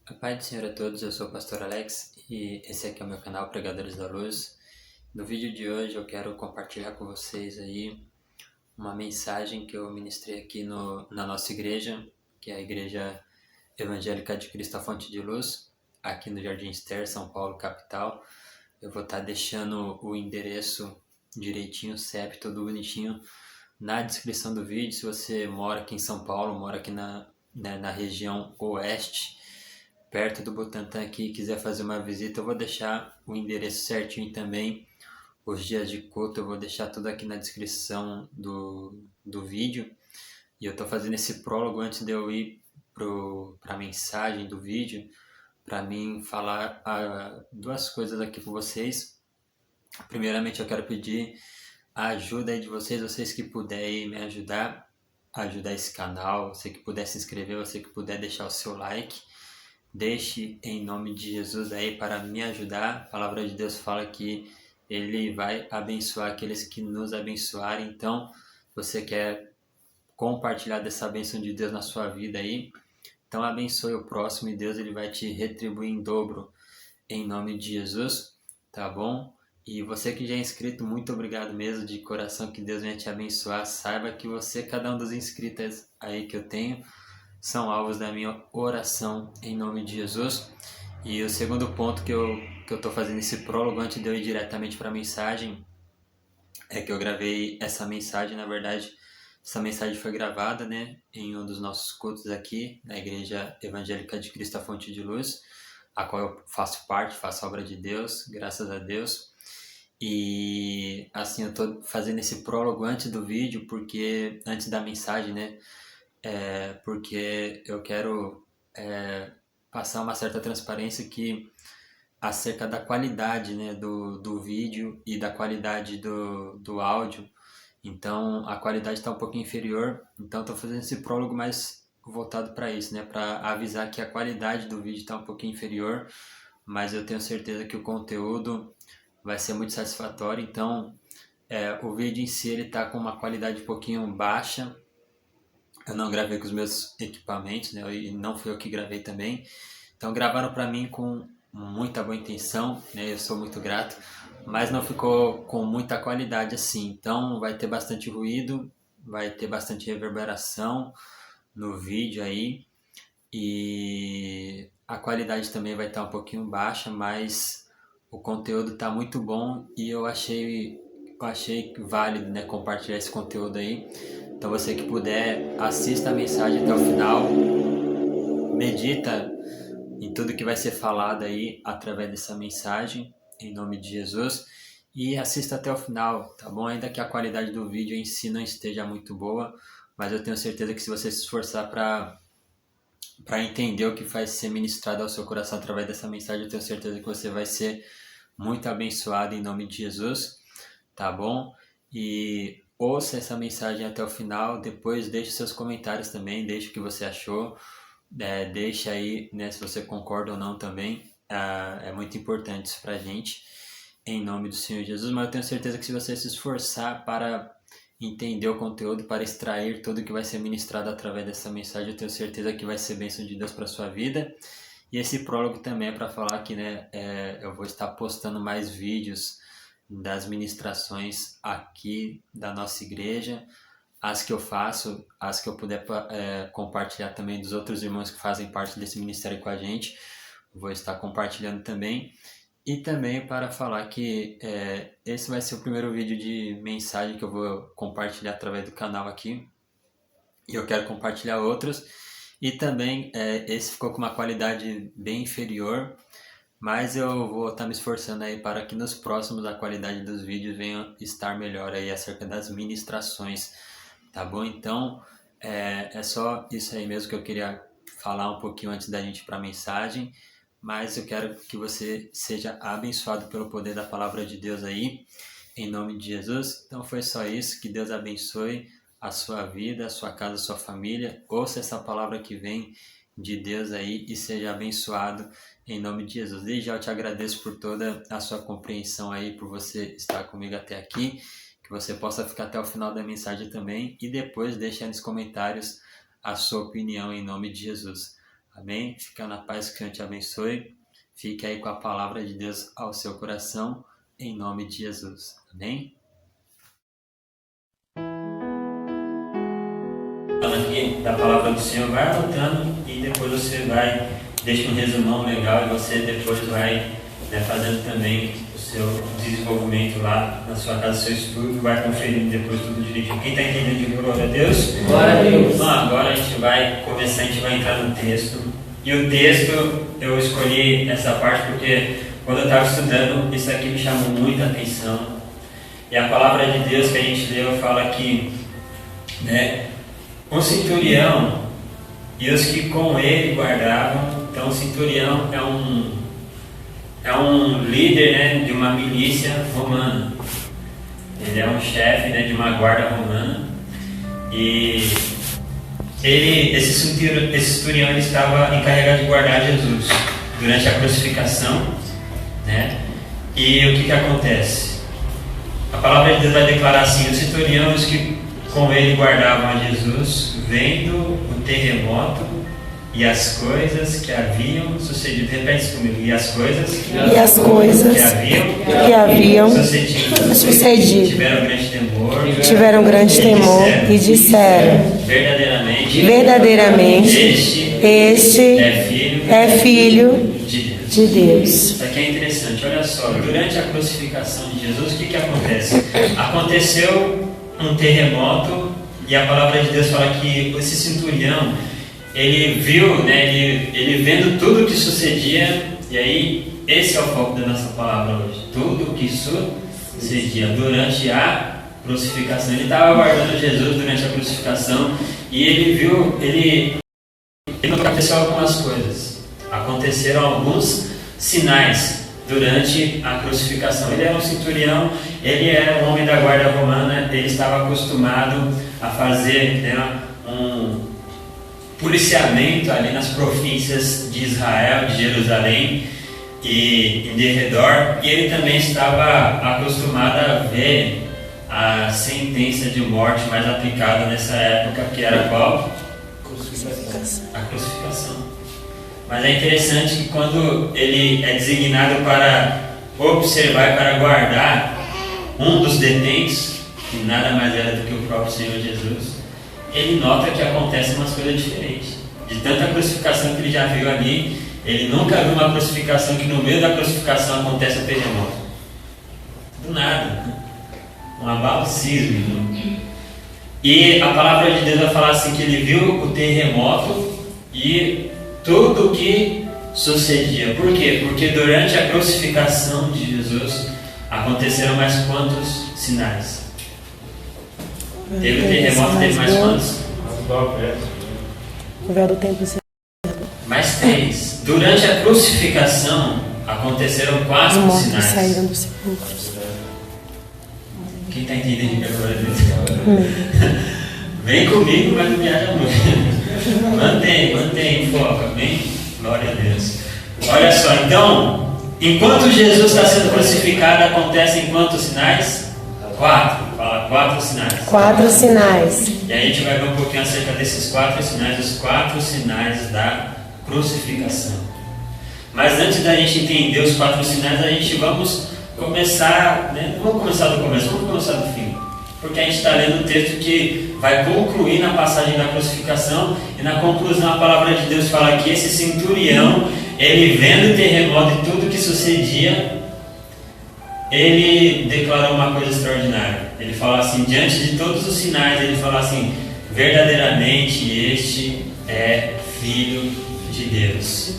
A paz do Senhor a todos, eu sou o Pastor Alex e esse aqui é o meu canal Pregadores da Luz. No vídeo de hoje eu quero compartilhar com vocês aí uma mensagem que eu ministrei aqui na nossa igreja, que é a Igreja Evangélica de Cristo a Fonte de Luz, aqui no Jardim Ster, São Paulo, capital. Eu vou estar deixando o endereço direitinho, o CEP, todo bonitinho, na descrição do vídeo. Se você mora aqui em São Paulo, mora aqui na região oeste, perto do Butantã aqui, quiser fazer uma visita, eu vou deixar o endereço certinho também. Os dias de culto eu vou deixar tudo aqui na descrição do vídeo. E eu estou fazendo esse prólogo antes de eu ir para a mensagem do vídeo, para mim falar duas coisas aqui com vocês. Primeiramente eu quero pedir a ajuda aí de vocês que puderem me ajudar esse canal, você que puder se inscrever, você que puder deixar o seu like. Deixe em nome de Jesus aí para me ajudar. A palavra de Deus fala que Ele vai abençoar aqueles que nos abençoarem. Então, você quer compartilhar dessa bênção de Deus na sua vida aí? Então, abençoe o próximo e Deus ele vai te retribuir em dobro em nome de Jesus, tá bom? E você que já é inscrito, muito obrigado mesmo de coração, que Deus venha te abençoar. Saiba que você, cada um dos inscritos aí que eu tenho, são alvos da minha oração em nome de Jesus. E o segundo ponto que eu estou fazendo esse prólogo antes de eu ir diretamente para a mensagem é que eu gravei essa mensagem. Na verdade, essa mensagem foi gravada, né, em um dos nossos cultos aqui na Igreja Evangélica de Cristo a Fonte de Luz, a qual eu faço parte, faço a obra de Deus, graças a Deus. E assim, eu estou fazendo esse prólogo antes do vídeo, porque antes da mensagem, né, porque eu quero passar uma certa transparência que acerca da qualidade, né, do vídeo e da qualidade do áudio. Então a qualidade está um pouquinho inferior, então estou fazendo esse prólogo mais voltado para isso, né, para avisar que a qualidade do vídeo está um pouquinho inferior, mas eu tenho certeza que o conteúdo vai ser muito satisfatório. Então o vídeo em si ele está com uma qualidade um pouquinho baixa. Eu não gravei com os meus equipamentos, né? E não fui eu que gravei também. Então gravaram para mim com muita boa intenção, né? Eu sou muito grato, mas não ficou com muita qualidade assim. Então vai ter bastante ruído, vai ter bastante reverberação no vídeo aí e a qualidade também vai estar um pouquinho baixa, mas o conteúdo está muito bom e eu achei válido, né, compartilhar esse conteúdo aí. Então você que puder, assista a mensagem até o final, medita em tudo que vai ser falado aí através dessa mensagem, em nome de Jesus, e assista até o final, tá bom? Ainda que a qualidade do vídeo em si não esteja muito boa, mas eu tenho certeza que se você se esforçar para entender o que vai ser ministrado ao seu coração através dessa mensagem, eu tenho certeza que você vai ser muito abençoado em nome de Jesus, tá bom? E ouça essa mensagem até o final, depois deixe seus comentários também, deixe o que você achou, deixe aí, né, se você concorda ou não também, é muito importante isso pra gente, em nome do Senhor Jesus. Mas eu tenho certeza que se você se esforçar para entender o conteúdo, para extrair tudo que vai ser ministrado através dessa mensagem, eu tenho certeza que vai ser bênção de Deus para sua vida. E esse prólogo também é para falar que, né, eu vou estar postando mais vídeos das ministrações aqui da nossa igreja, as que eu faço, as que eu puder compartilhar também dos outros irmãos que fazem parte desse ministério com a gente, vou estar compartilhando também. E também para falar que esse vai ser o primeiro vídeo de mensagem que eu vou compartilhar através do canal aqui. E eu quero compartilhar outros. E também esse ficou com uma qualidade bem inferior, mas eu vou estar me esforçando aí para que nos próximos a qualidade dos vídeos venha estar melhor aí acerca das ministrações, tá bom? Então é só isso aí mesmo que eu queria falar um pouquinho antes da gente ir para a mensagem, mas eu quero que você seja abençoado pelo poder da palavra de Deus aí, em nome de Jesus. Então foi só isso, que Deus abençoe a sua vida, a sua casa, a sua família. Ouça essa palavra que vem de Deus aí e seja abençoado em nome de Jesus. Desde já eu te agradeço por toda a sua compreensão aí, por você estar comigo até aqui, que você possa ficar até o final da mensagem também e depois deixar nos comentários a sua opinião em nome de Jesus. Amém? Fica na paz, que o Senhor te abençoe. Fique aí com a palavra de Deus ao seu coração, em nome de Jesus. Amém? Falando aqui da palavra do Senhor, vai anotando e depois você vai, deixa um resumão legal e você depois vai fazendo também o seu desenvolvimento lá na sua casa, o seu estudo, vai conferindo depois tudo direitinho. Quem está entendendo de glória a Deus? Glória a Deus. Então agora a gente vai começar, a gente vai entrar no texto. E o texto, eu escolhi essa parte porque quando eu estava estudando, isso aqui me chamou muita atenção. E a palavra de Deus que a gente leu fala que, um centurião e os que com ele guardavam. Então o centurião é um líder, de uma milícia romana. Ele é um chefe, de uma guarda romana. E esse centurião ele estava encarregado de guardar Jesus durante a crucificação. E o que acontece? A palavra de Deus vai declarar assim: os centuriões que com ele guardavam a Jesus, vendo o terremoto e as coisas que haviam sucedido. Repete isso comigo. E as coisas que haviam sucedido. Tiveram grande temor e disseram: verdadeiramente este é filho de Deus. Isso aqui é interessante. Olha só, durante a crucificação de Jesus, o que acontece? Aconteceu um terremoto e a palavra de Deus fala que esse centurião, ele viu, ele vendo tudo o que sucedia. E aí, esse é o foco da nossa palavra hoje. Tudo o que sucedia durante a crucificação. Ele estava guardando Jesus durante a crucificação e ele viu, ele aconteceu algumas coisas. Aconteceram alguns sinais durante a crucificação. Ele era um centurião, ele era um homem da guarda romana, ele estava acostumado a fazer um policiamento ali nas províncias de Israel, de Jerusalém e em derredor, e ele também estava acostumado a ver a sentença de morte mais aplicada nessa época, que era qual? A crucificação. Mas é interessante que quando ele é designado para observar e para guardar um dos detentos, que nada mais era do que o próprio Senhor Jesus, ele nota que acontecem umas coisas diferentes. De tanta crucificação que ele já viu ali, ele nunca viu uma crucificação que no meio da crucificação acontece um terremoto. Do nada. Um abalo sísmico. E a palavra de Deus vai falar assim, que ele viu o terremoto e tudo o que sucedia. Por quê? Porque durante a crucificação de Jesus aconteceram mais quantos sinais? Teve o terremoto, teve mais quantos? O véu do templo. Mais 3. Durante a crucificação aconteceram 4 sinais. Saíram dos sepulcros. Quem está entendendo agora disso? Vem comigo, mas não viaja muito. Mantém, foca, bem? Glória a Deus. Olha só, então, enquanto Jesus está sendo crucificado, acontecem quantos sinais? 4. Fala, 4 sinais. 4 sinais. E aí a gente vai ver um pouquinho acerca desses 4 sinais, os 4 sinais da crucificação. Mas antes da gente entender os 4 sinais, a gente vamos começar, não vamos começar do começo, vamos começar do fim. Porque a gente está lendo um texto que vai concluir na passagem da crucificação, e na conclusão a palavra de Deus fala que esse centurião, ele vendo o terremoto e tudo que sucedia, ele declarou uma coisa extraordinária. Ele fala assim, diante de todos os sinais, ele fala assim: verdadeiramente este é Filho de Deus.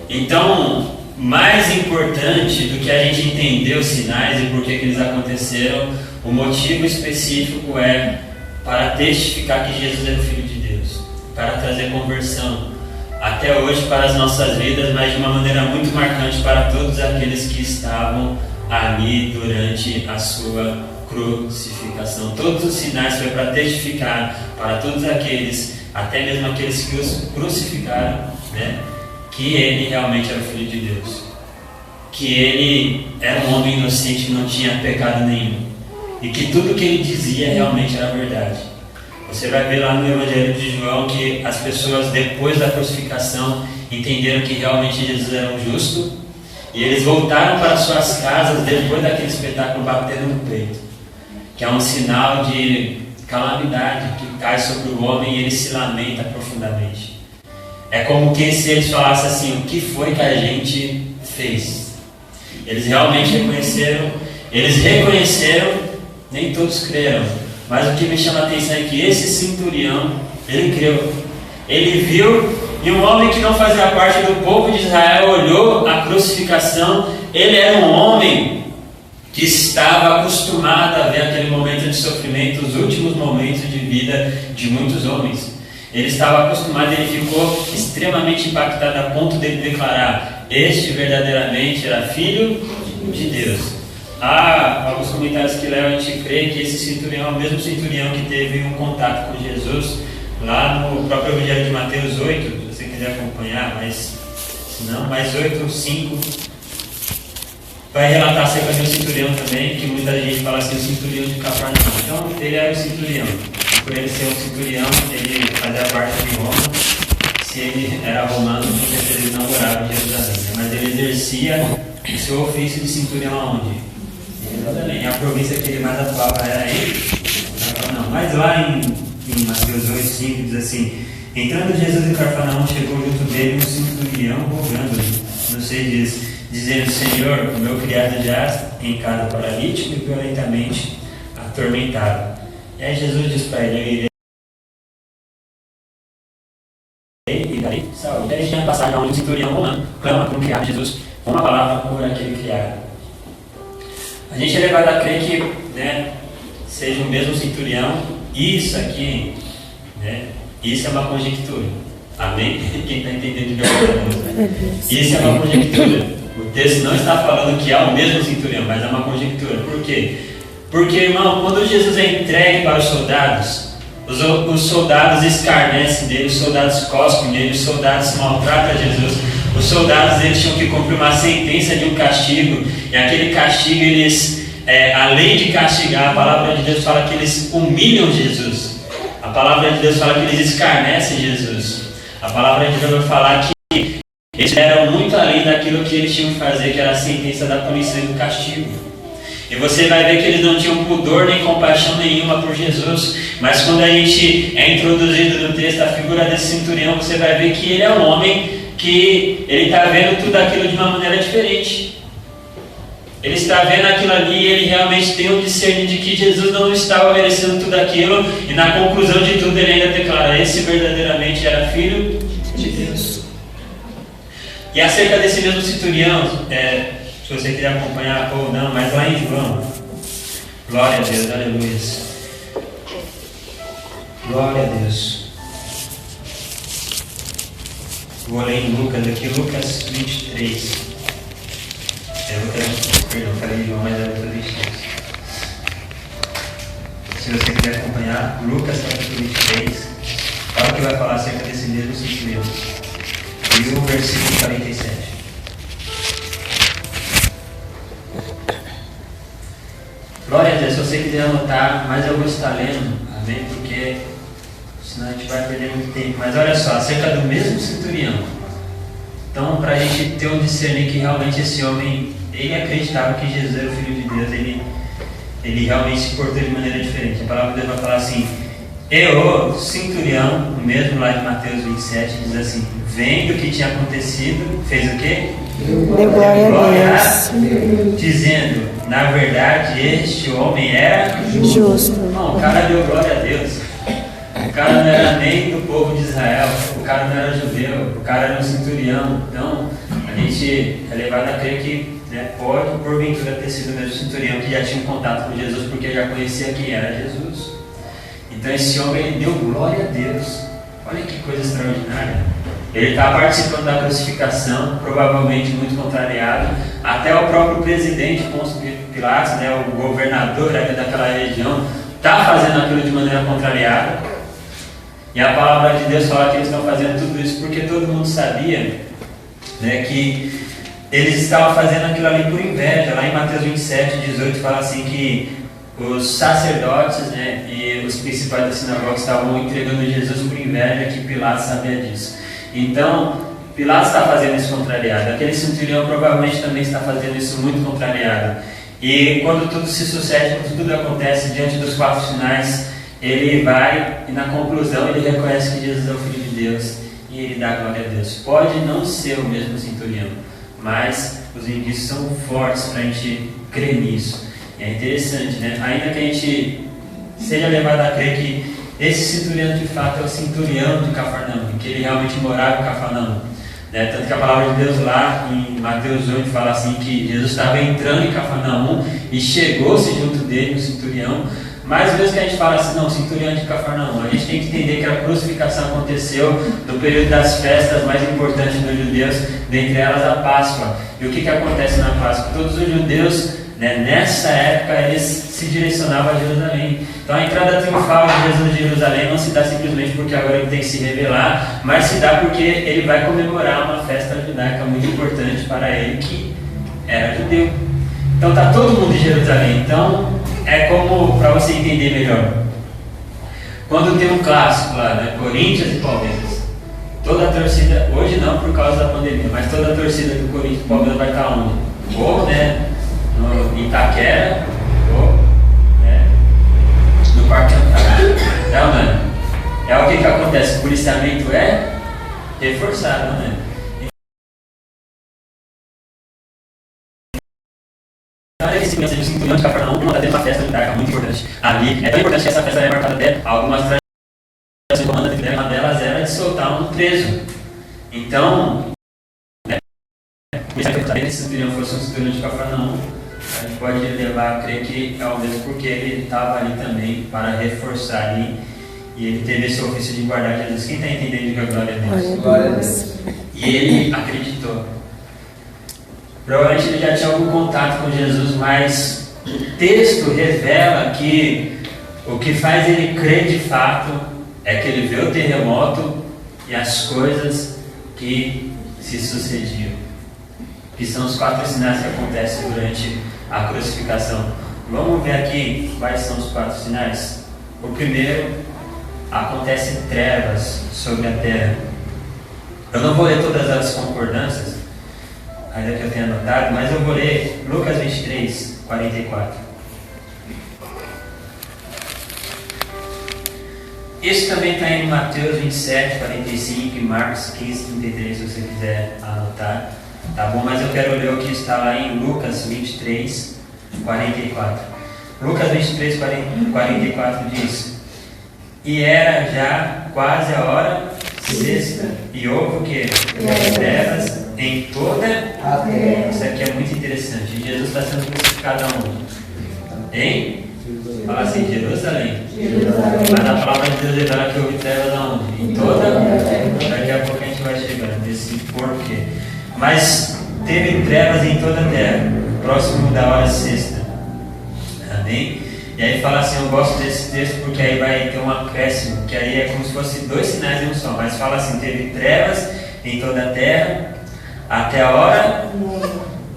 Então, mais importante do que a gente entender os sinais e por que eles aconteceram, o motivo específico é para testificar que Jesus é o Filho de Deus, para trazer conversão até hoje para as nossas vidas, mas de uma maneira muito marcante para todos aqueles que estavam ali durante a sua crucificação. Todos os sinais foi para testificar para todos aqueles, até mesmo aqueles que os crucificaram, que ele realmente era o Filho de Deus, que ele era um homem inocente que não tinha pecado nenhum, e que tudo que ele dizia realmente era verdade. Você vai ver lá no Evangelho de João que as pessoas, depois da crucificação, entenderam que realmente Jesus era um justo, e eles voltaram para suas casas depois daquele espetáculo batendo no peito, que é um sinal de calamidade que cai sobre o homem e ele se lamenta profundamente. É como que se eles falassem assim: o que foi que a gente fez? Eles realmente reconheceram, nem todos creram, mas o que me chama a atenção é que esse centurião, ele creu, ele viu, e um homem que não fazia parte do povo de Israel olhou a crucificação. Ele era um homem que estava acostumado a ver aquele momento de sofrimento, os últimos momentos de vida de muitos homens. Ele estava acostumado, ele ficou extremamente impactado a ponto de ele declarar: este verdadeiramente era filho de Deus. Há alguns comentários que levam a gente crer que esse centurião é o mesmo centurião que teve um contato com Jesus lá no próprio Evangelho de Mateus 8, se você quiser acompanhar, mas se não, mais 8, 5, vai relatar acerca de um centurião também, que muita gente fala assim: o centurião de Cafarnaum. Então ele era um centurião. Por ele ser um centurião, ele fazia parte de Roma. Se ele era romano, com certeza ele não morava em Jerusalém, né? Mas ele exercia o seu ofício de centurião aonde? Em a província que ele mais atuava era em Cafarnaum. Mas lá em Mateus 8, 5 diz assim: entrando Jesus em Cafarnaum, chegou junto dele um centurião rogando-lhe, no 6 diz, dizendo: Senhor, o meu criado jaz em casa paralítico e violentamente atormentado. E aí Jesus diz para ele: eu irei e darei saúde. Aí tinha passagem onde o centurião romano clama por um criado de Jesus, uma palavra por aquele criado. A gente é levado a crer que, né, seja o mesmo centurião. Isso aqui, né, isso é uma conjectura. Amém? Quem está entendendo de alguma coisa, né? Isso é uma conjectura. O texto não está falando que é o mesmo centurião, mas é uma conjectura. Por quê? Porque, irmão, quando Jesus é entregue para os soldados, os soldados escarnecem dele, os soldados cospem nele, os soldados maltratam Jesus. Os soldados, eles tinham que cumprir uma sentença de um castigo, e aquele castigo, eles, além de castigar, a palavra de Deus fala que eles humilham Jesus. A palavra de Deus fala que eles escarnecem Jesus. A palavra de Deus vai falar que eles eram muito além daquilo que eles tinham que fazer, que era a sentença da punição e do castigo. E você vai ver que eles não tinham pudor nem compaixão nenhuma por Jesus. Mas quando a gente é introduzido no texto a figura desse centurião, você vai ver que ele é um homem que ele está vendo tudo aquilo de uma maneira diferente. Ele está vendo aquilo ali e ele realmente tem um discernimento de que Jesus não estava merecendo tudo aquilo. E na conclusão de tudo ele ainda declara: esse verdadeiramente era filho de Deus. E acerca desse mesmo centurião, se você quiser acompanhar ou não, mas lá em João, glória a Deus, aleluia, glória a Deus. Vou ler em Lucas aqui, Lucas 23. Perdão, falei João, mas é Lucas 23. Se você quiser acompanhar, Lucas capítulo 23, olha o que vai falar acerca desse mesmo centurião. E o versículo 47. Glória a Deus, se você quiser anotar, mas eu vou estar lendo, amém? Porque senão a gente vai perder muito tempo. Mas olha só, acerca do mesmo centurião. Então, para a gente ter um discernimento que realmente esse homem, ele acreditava que Jesus era o Filho de Deus, ele realmente se portou de maneira diferente. A palavra de Deus vai falar assim: e o centurião, o mesmo lá de Mateus 27, diz assim: vendo o que tinha acontecido, fez o quê? Deu glória a Deus, dizendo: na verdade, este homem era justo. Não, o cara deu glória a Deus. O cara não era nem do povo de Israel, o cara não era judeu, o cara era um centurião. Então, a gente é levado a crer que, né, pode, porventura, ter sido o mesmo centurião que já tinha um contato com Jesus, porque já conhecia quem era Jesus. Então, esse homem, ele deu glória a Deus. Olha que coisa extraordinária. Ele está participando da crucificação, provavelmente muito contrariado. Até o próprio presidente Pôncio Pilatos, né, o governador daquela região, está fazendo aquilo de maneira contrariada. E a palavra de Deus fala que eles estão fazendo tudo isso porque todo mundo sabia, né, que eles estavam fazendo aquilo ali por inveja. Lá em Mateus 27, 18 fala assim que os sacerdotes, né, e os principais da sinagoga estavam entregando Jesus por inveja, que Pilatos sabia disso. Então, Pilatos está fazendo isso contrariado. Aquele centurião provavelmente também está fazendo isso muito contrariado. E quando tudo se sucede, quando tudo acontece diante dos 4 sinais, ele vai e na conclusão ele reconhece que Jesus é o Filho de Deus e ele dá glória a Deus. Pode não ser o mesmo centurião, mas os indícios são fortes para a gente crer nisso. E é interessante, né? Ainda que a gente seja levado a crer que esse centurião de fato é o centurião de Cafarnaum, que ele realmente morava em Cafarnaum. Né? Tanto que a palavra de Deus lá em Mateus 8 fala assim que Jesus estava entrando em Cafarnaum e chegou-se junto dele, o centurião. Mas mesmo que a gente fala assim, não, centurião de Cafarnaum, a gente tem que entender que a crucificação aconteceu no período das festas mais importantes dos judeus, dentre elas a Páscoa. E o que acontece na Páscoa? Todos os judeus, né, nessa época, eles se direcionavam a Jerusalém. Então a entrada triunfal de Jesus em Jerusalém não se dá simplesmente porque agora ele tem que se revelar, mas se dá porque ele vai comemorar uma festa judaica muito importante para ele, que era judeu. Então está todo mundo em Jerusalém. Então é como, para você entender melhor, quando tem um clássico lá, né, Corinthians e Palmeiras, toda a torcida, hoje não por causa da pandemia, mas toda a torcida do Corinthians e Palmeiras vai estar onde? Ou, né, no Itaquera, ou, né, no Parque Antártico. É ou não é? É o que acontece, o policiamento é reforçado, né? Esse centurião de Cafarnaum está tendo uma festa judaica muito importante ali. É tão importante que essa festa é marcada até algumas tradições romanas, uma delas era de soltar um preso. Então, né, se esse centurião fosse um centurião de Cafarnaum, a gente pode levar a crer que é o mesmo, porque ele estava ali também para reforçar ali, e ele teve esse ofício de guardar Jesus. Quem está entendendo que a glória a Deus? Glória a Deus. E ele acreditou. Provavelmente ele já tinha algum contato com Jesus, mas o texto revela que o que faz ele crer de fato é que ele vê o terremoto e as coisas que se sucediam, que são os 4 sinais que acontecem durante a crucificação. Vamos ver aqui quais são os 4 sinais. O primeiro, acontece trevas sobre a terra. Eu não vou ler todas as concordâncias, ainda que eu tenha anotado, mas eu vou ler Lucas 23, 44. Isso também está em Mateus 27, 45 e Marcos 15, 33, se você quiser anotar. Tá bom? Mas eu quero ler o que está lá em Lucas 23, 44. Lucas 23, 44 diz: E era já quase a hora sexta, e houve o quê? Trevas em toda a terra. Isso aqui é muito interessante. Jesus está sendo crucificado aonde? Em? Fala assim, Jerusalém. Mas a palavra de Deus revela que houve trevas aonde? Em toda a terra. Daqui a pouco a gente vai chegando nesse porquê. Mas teve trevas em toda a terra, próximo da hora sexta. Amém? E aí fala assim, eu gosto desse texto porque aí vai ter um acréscimo, que aí é como se fosse 2 sinais em um só. Mas fala assim, teve trevas em toda a terra, até a hora,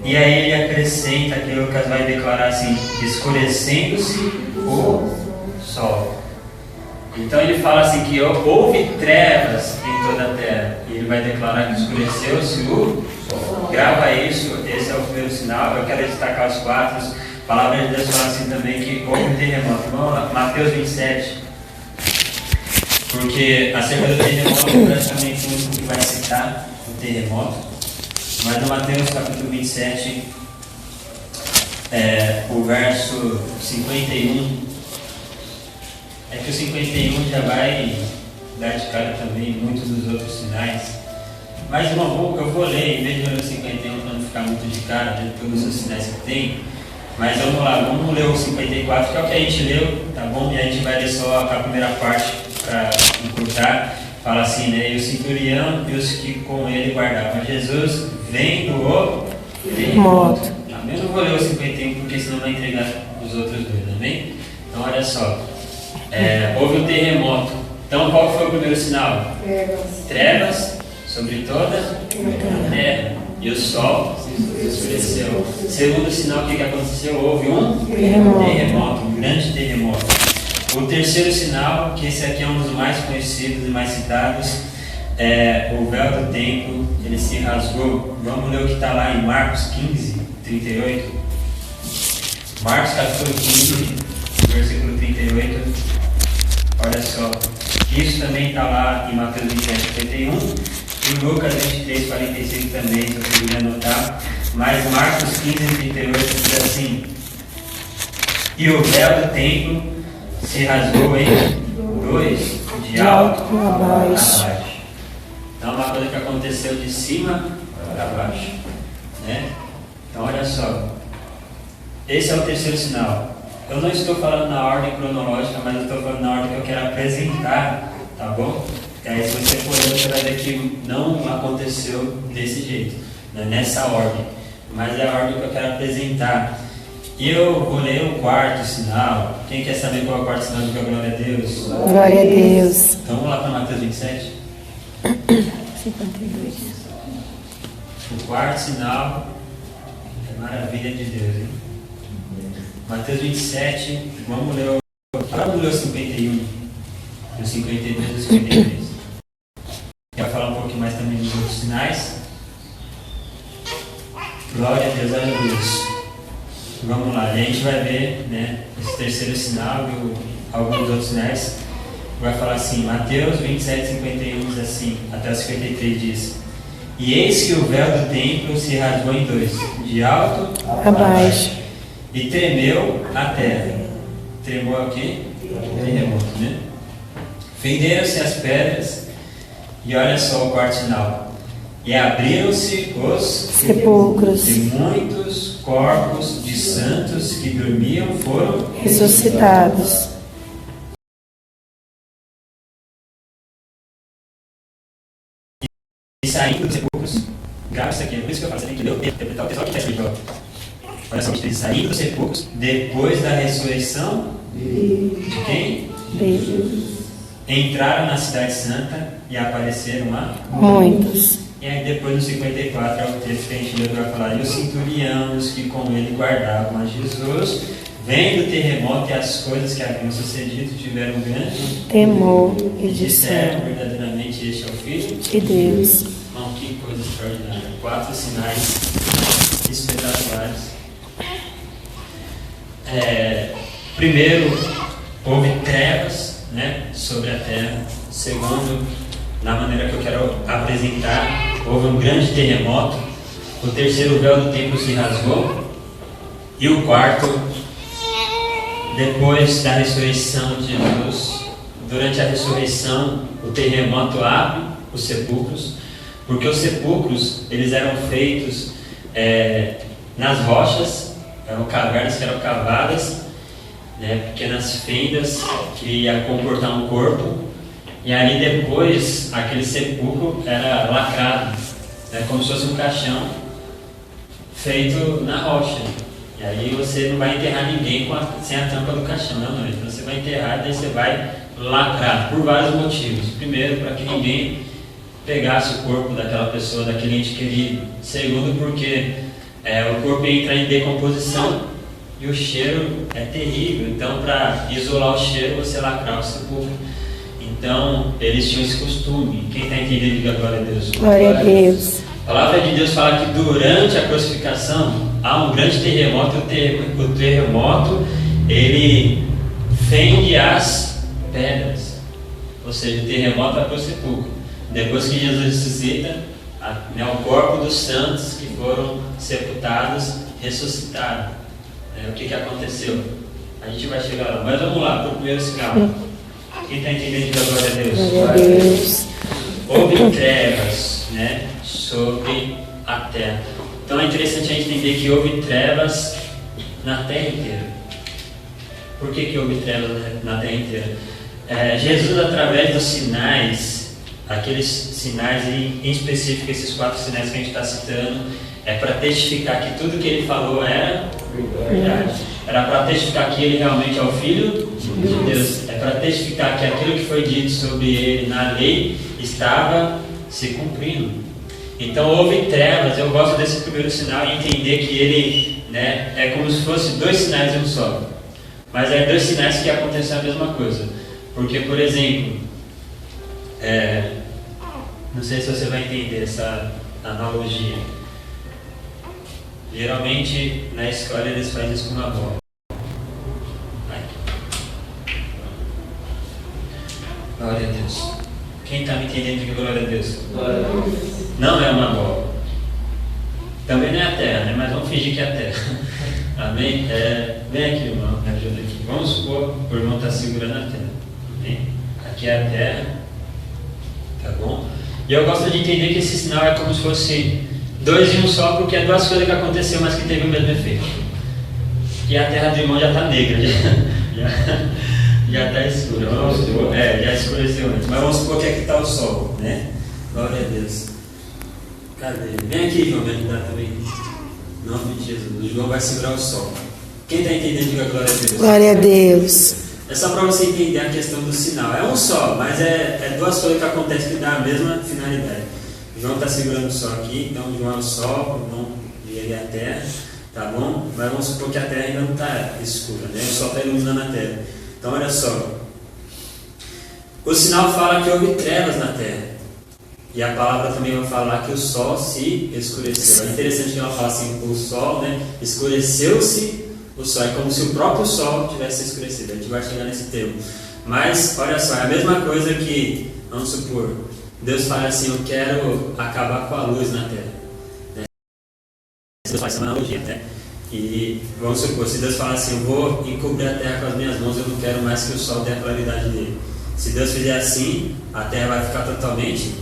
e aí ele acrescenta que Lucas vai declarar assim, escurecendo-se o sol. Então ele fala assim que houve trevas em toda a terra, e ele vai declarar que escureceu-se o sol. Grava isso, esse é o primeiro sinal. Eu quero destacar os 4. A palavra de Deus fala assim também que houve um terremoto. Vamos lá, Mateus 27. Porque acerca do terremoto é praticamente o único que vai citar o terremoto. Mas no Mateus capítulo 27, o verso 51, é que o 51 já vai dar de cara também em muitos dos outros sinais. Mas eu vou ler, em vez de ler o 51 para não ficar muito de cara, né, todos os sinais que tem. Mas vamos lá, vamos ler o 54, que é o que a gente leu, tá bom? E a gente vai ler só a primeira parte para encurtar. Fala assim, né? E o centurião e os que com ele guardavam Jesus, vendo o terremoto. Amém? Eu não vou ler o 51 porque senão vai entregar os outros 2, amém? Então olha só, houve um terremoto. Então qual foi o primeiro sinal? Trevas sobre toda a terra. E o sol se escureceu. Segundo sinal, o que aconteceu? Houve um terremoto, um grande terremoto. O terceiro sinal, que esse aqui é um dos mais conhecidos e mais citados, é o véu do templo, ele se rasgou. Vamos ler o que está lá em Marcos 15, 38. Marcos capítulo 15, versículo 38. Olha só. Isso também está lá em Mateus 27, 51. Em Lucas 23, 45 também, se você quiser anotar. Mas Marcos 15, 38 diz assim: e o véu do templo se rasgou em dois, de alto a baixo. Então, uma coisa que aconteceu de cima para baixo, né? Então, olha só. Esse é o terceiro sinal. Eu não estou falando na ordem cronológica, mas eu estou falando na ordem que eu quero apresentar, tá bom? E aí, se você for ler, você vai ver que não aconteceu desse jeito, né? Nessa ordem. Mas é a ordem que eu quero apresentar. E eu vou ler o quarto sinal. Quem quer saber qual é o quarto sinal? Diga glória a Deus. Glória a Deus. Então vamos lá para Mateus 27. 52. O quarto sinal é maravilha de Deus, hein? Mateus 27, vamos ler o 51. O 52 e o 53. Quero falar um pouquinho mais também dos outros sinais. Glória a Deus, aleluia. Vamos lá, e a gente vai ver, né, esse terceiro sinal e alguns outros sinais. Vai falar assim, Mateus 27, 51 diz assim, até o 53 diz: e eis que o véu do templo se rasgou em dois, de alto a baixo, e tremeu a terra. Tremou o quê? Terremoto, né? Fenderam-se as pedras, e olha só o quarto sinal. E abriram-se os sepulcros, e muitos corpos de santos que dormiam foram ressuscitados. E saindo dos sepulcros, grave isso aqui, é por isso que eu falo, você tem que ler o texto, interpretar o texto, olha o que está escrito. Olha só o que diz: saindo dos sepulcros, depois da ressurreição de quem? Deus. Entraram na cidade santa e apareceram a Muitos. E aí depois no 54 é o texto que a gente leu, vai falar: e os centurianos que com ele guardavam a Jesus, vendo o terremoto e as coisas que haviam sucedido, tiveram grande temor e disseram: disseram: verdadeiramente este é o Filho de Deus. Irmão, que coisa extraordinária. 4 sinais espetaculares. Primeiro, houve trevas, né, sobre a terra. Segundo, na maneira que eu quero apresentar, houve um grande terremoto. O terceiro, o véu do templo se rasgou. E o quarto, depois da ressurreição de Jesus, durante a ressurreição, o terremoto abre os sepulcros, porque os sepulcros, eles eram feitos nas rochas, eram cavernas que eram cavadas, né, pequenas fendas que ia comportar um corpo, e ali depois aquele sepulcro era lacrado, né, como se fosse um caixão feito na rocha. E aí você não vai enterrar ninguém sem a tampa do caixão, não. Então você vai enterrar e daí você vai lacrar, por vários motivos. Primeiro, para que ninguém pegasse o corpo daquela pessoa, daquele ente querido. Segundo, porque o corpo ia entrar em decomposição e o cheiro é terrível. Então, para isolar o cheiro, você lacrar o sepulcro. Então, eles tinham esse costume. Quem está entendendo, diga glória a Deus. Glória a Deus. A palavra de Deus fala que durante a crucificação há um grande terremoto. O terremoto, ele fende as pedras. Ou seja, o terremoto vai para o sepulcro. Depois que Jesus ressuscita, o corpo dos santos que foram sepultados ressuscitaram. O que aconteceu? A gente vai chegar lá. Mas vamos lá para o primeiro sinal. Quem está entendendo, diga glória a Deus. Glória a Deus. Houve trevas, né, sobre a terra. Então é interessante a gente entender que houve trevas na terra inteira. Por que houve trevas na terra inteira? Jesus, através dos sinais, aqueles sinais em específico, esses 4 sinais que a gente está citando, para testificar que tudo que ele falou era verdade. Era para testificar que ele realmente é o Filho de Deus. É para testificar que aquilo que foi dito sobre ele na lei estava se cumprindo. Então houve trevas. Eu gosto desse primeiro sinal e entender que ele, né, é como se fosse dois sinais em um só. Mas é dois sinais que acontecem a mesma coisa. Porque, por exemplo, não sei se você vai entender essa analogia. Geralmente na escola eles fazem isso com uma bola. Glória a Deus. Quem está me entendendo de glória a Deus? Glória a Deus. Não é uma bola. Também não é a terra, né? Mas vamos fingir que é a terra. Amém? Vem aqui, irmão, me ajuda aqui. Vamos supor que o irmão está segurando a terra. Amém? Aqui é a terra. Tá bom? E eu gosto de entender que esse sinal é como se fosse dois em um só, porque é duas coisas que aconteceram, mas que teve o mesmo efeito. E a terra do irmão já está negra. Já está escura. Já escureceu antes. Mas vamos supor que aqui está o sol, né? Glória a Deus. Cadê? Vem aqui, João, me ajudar também. Em nome de Jesus. O João vai segurar o sol. Quem está entendendo, diga glória a Deus. Glória a Deus. É só para você entender a questão do sinal. É um só, mas é duas coisas que acontecem que dão a mesma finalidade. O João está segurando o sol aqui, então o João é o sol, o irmão e ele é a terra, tá bom? Mas vamos supor que a terra ainda não está escura, né? O sol está iluminando a terra. Então olha só. O sinal fala que houve trevas na terra. E a palavra também vai falar que o sol se escureceu. É interessante que ela fala assim, o sol, né? Escureceu-se o sol. É como se o próprio sol tivesse escurecido. A gente vai chegar nesse termo. Mas, olha só, é a mesma coisa que, vamos supor, Deus fala assim, eu quero acabar com a luz na terra. Né? Deus faz uma analogia, né? E vamos supor, se Deus fala assim, eu vou encobrir a terra com as minhas mãos, eu não quero mais que o sol dê a claridade dele. Se Deus fizer assim, a terra vai ficar totalmente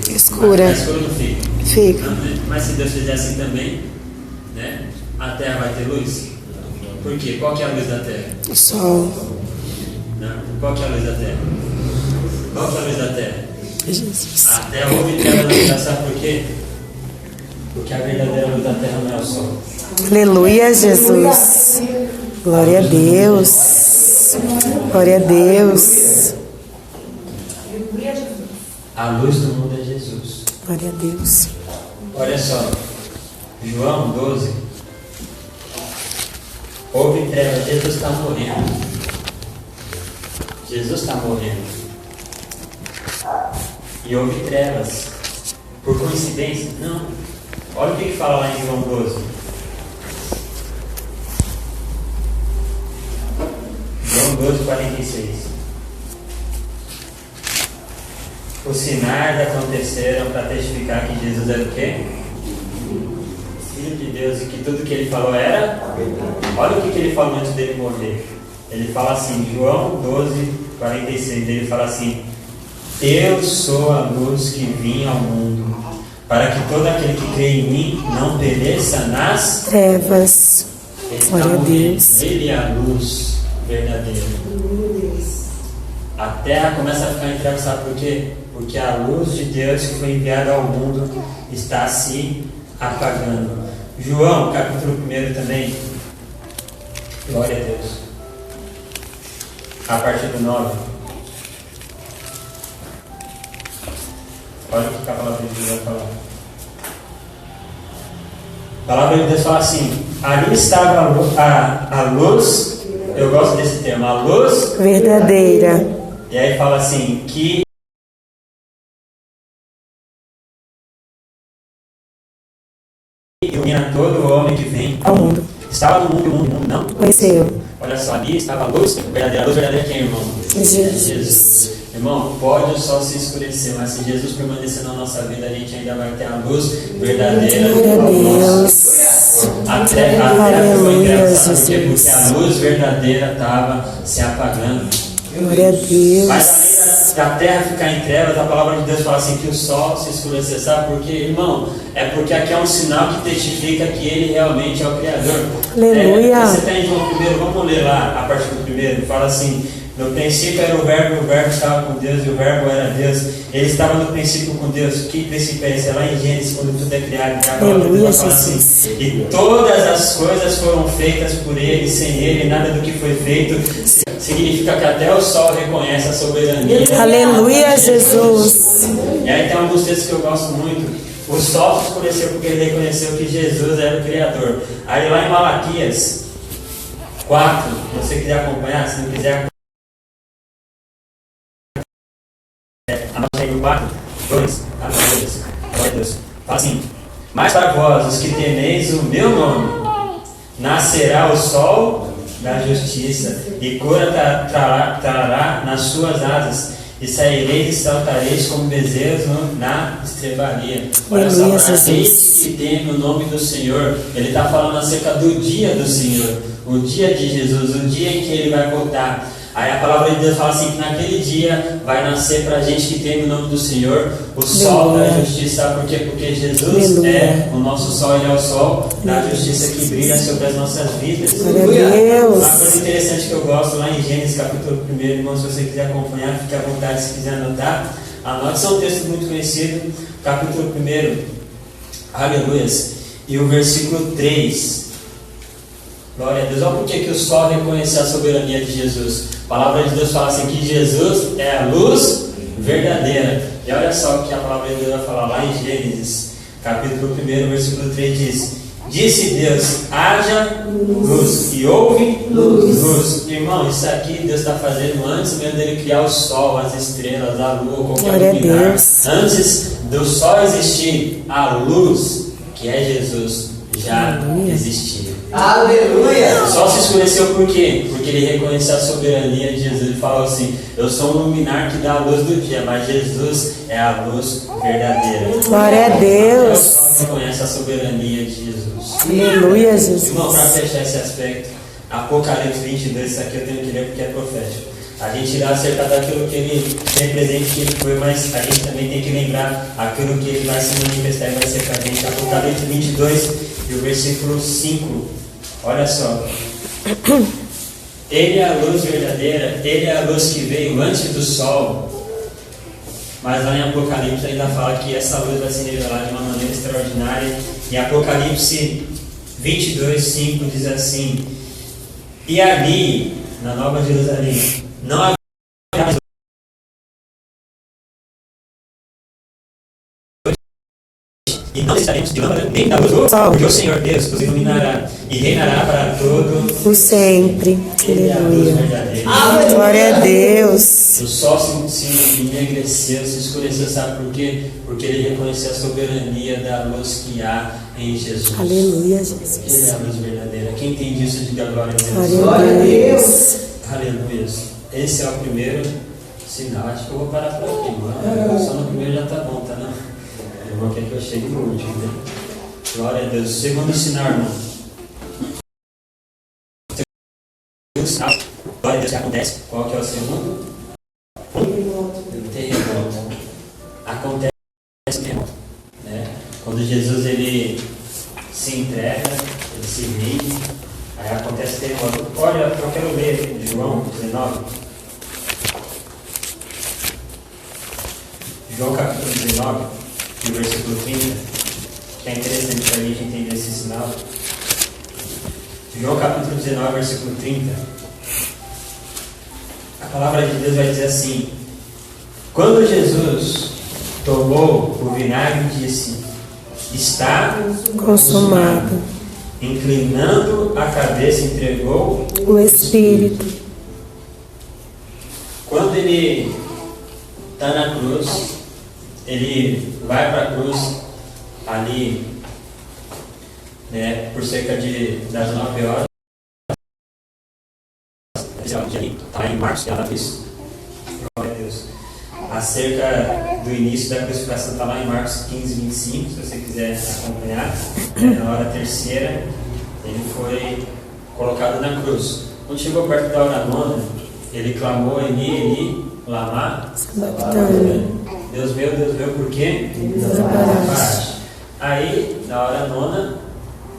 escura. Escura não fica. Fica. Não, né? Mas se Deus fizer assim também, né? A terra vai ter luz? Por quê? Qual que é a luz da terra? O sol. Não. Qual que é a luz da terra? Qual que é a luz da terra? Jesus. A terra houve trevas na terra, sabe por quê? Porque a verdadeira luz da terra não é o sol. Aleluia, Jesus. Glória a Deus. Glória a Deus. A luz do mundo é Jesus. Glória a Deus. Olha só, João 12. Houve trevas, Jesus está morrendo. Jesus está morrendo. E houve trevas. Por coincidência? Não. Olha o que fala lá em João 12. João 12, 46. Os sinais aconteceram para testificar que Jesus era o quê? Filho de Deus, e que tudo que ele falou era? Olha o que ele falou antes dele morrer. Ele fala assim, João 12, 46, ele fala assim, eu sou a luz que vim ao mundo, para que todo aquele que crê em mim não pereça nas trevas. Glória a Deus. Ele é a luz verdadeira. A terra começa a ficar em trevas, sabe por quê? Porque a luz de Deus que foi enviada ao mundo está se apagando. João, capítulo 1 também. Glória a Deus. A partir do 9. Olha o que a palavra de Deus vai falar. A palavra de Deus fala assim, ali estava a luz, eu gosto desse termo, a luz verdadeira. E aí fala assim, que ilumina todo homem que vem ao mundo. Estava no mundo e o mundo não conheceu. Olha só, ali estava a luz verdadeira. A luz verdadeira é quem, irmão? Jesus. Irmão, pode o sol se escurecer, mas se Jesus permanecer na nossa vida, a gente ainda vai ter a luz verdadeira. Glória a Deus. A terra ficou em trevas, sabe por quê? Porque a luz verdadeira estava se apagando. Glória a Deus. Mas além da terra ficar em trevas, a palavra de Deus fala assim que o sol se escurecer, sabe por quê? Irmão, é porque aqui é um sinal que testifica que ele realmente é o Criador. Aleluia. Você está em João 1, vamos ler lá a partir do 1, fala assim, no princípio era o verbo estava com Deus e o verbo era Deus. Ele estava no princípio com Deus. Que princípio é esse? É lá em Gênesis, quando tudo é criado. Aleluia, fala assim, e todas as coisas foram feitas por ele, sem ele nada do que foi feito significa que até o sol reconhece a soberania. Aleluia, Jesus. E aí tem alguns textos que eu gosto muito. O sol se escureceu porque ele reconheceu que Jesus era o Criador. Aí lá em Malaquias 4, se você quiser acompanhar, se não quiser, anota aí o 4, 2, glória a Deus. Fala assim: mas para vós, os que temeis o meu nome, nascerá o sol da justiça, e cor trará nas suas asas, e saireis e saltareis como bezerros na estrebaria. Olha só, para aqueles que temem o nome do Senhor, ele está falando acerca do dia do Senhor, o dia de Jesus, o dia em que ele vai voltar. Aí a palavra de Deus fala assim, que naquele dia vai nascer para a gente que teme o nome do Senhor o sol da justiça. Sabe por quê? Porque Jesus é o nosso sol, ele é o sol da justiça que brilha sobre as nossas vidas. Uma coisa interessante que eu gosto lá em Gênesis capítulo 1, irmão, se você quiser acompanhar, fique à vontade se quiser anotar. Anote, são um texto muito conhecido, capítulo 1, aleluias, e o versículo 3. Glória a Deus. Olha por que o sol reconheceu a soberania de Jesus. A palavra de Deus fala assim, que Jesus é a luz verdadeira. E olha só o que a palavra de Deus vai falar lá em Gênesis, capítulo 1, versículo 3 diz: disse Deus, haja luz, e houve luz. Irmão, isso aqui Deus está fazendo antes mesmo dele criar o sol, as estrelas, a lua, qualquer luminar. Antes do sol existir, a luz, que é Jesus, já existia. Aleluia! O sol se escureceu por quê? Porque ele reconheceu a soberania de Jesus. Ele falou assim, eu sou um luminar que dá a luz do dia, mas Jesus é a luz verdadeira. Glória a Deus! O sol reconhece a soberania de Jesus. Aleluia, Jesus! Irmão, para fechar esse aspecto, Apocalipse 22, isso aqui eu tenho que ler porque é profético. A gente irá acertar daquilo que ele representa, que ele foi, mas a gente também tem que lembrar aquilo que ele vai se manifestar e vai ser para a gente. Apocalipse 22 e o versículo 5. Olha só. Ele é a luz verdadeira, ele é a luz que veio antes do sol. Mas lá em Apocalipse ainda fala que essa luz vai se revelar de uma maneira extraordinária. Em Apocalipse 22, 5 diz assim: e ali, na Nova Jerusalém, não haverá e não estaremos de lâmpada nem da luz do sol, porque o Senhor Deus os iluminará e reinará para todo o sempre. Aleluia. Glória a Deus. O sol se enegreceu, se escureceu, sabe por quê? Porque ele reconheceu a soberania da luz que há em Jesus. Aleluia, Jesus. Ele é a luz verdadeira. Quem entende isso, diga glória a Deus. Glória a Deus. Aleluia. Esse é o primeiro sinal. Acho que eu vou parar por aqui, mano. Só no primeiro já tá bom, tá não? Eu vou querer que eu chegue no último, né? Glória a Deus. O segundo sinal, irmão. O segundo sinal, glória a Deus, que acontece. Qual que é o segundo? Terremoto. Acontece o terremoto, né? Quando Jesus ele se entrega, ele se rende, aí acontece o terremoto. Olha, eu quero ler João 19. João capítulo 19, no versículo 30, que é interessante para a gente entender esse sinal. João capítulo 19, versículo 30. A palavra de Deus vai dizer assim: quando Jesus tomou o vinagre, disse: está consumado. Inclinando a cabeça, entregou o Espírito. Quando ele está na cruz, ele vai para a cruz ali, né, por cerca das 9 horas. Está em Marcos, ela fez. Glória a Deus. Acerca do início da crucificação, está lá em Marcos 15, 25, se você quiser acompanhar. Na hora terceira, ele foi colocado na cruz. Quando chegou perto da hora nona, ele clamou: Eli, lama sabachthani. Deus meu, por quê? Aí, na hora nona,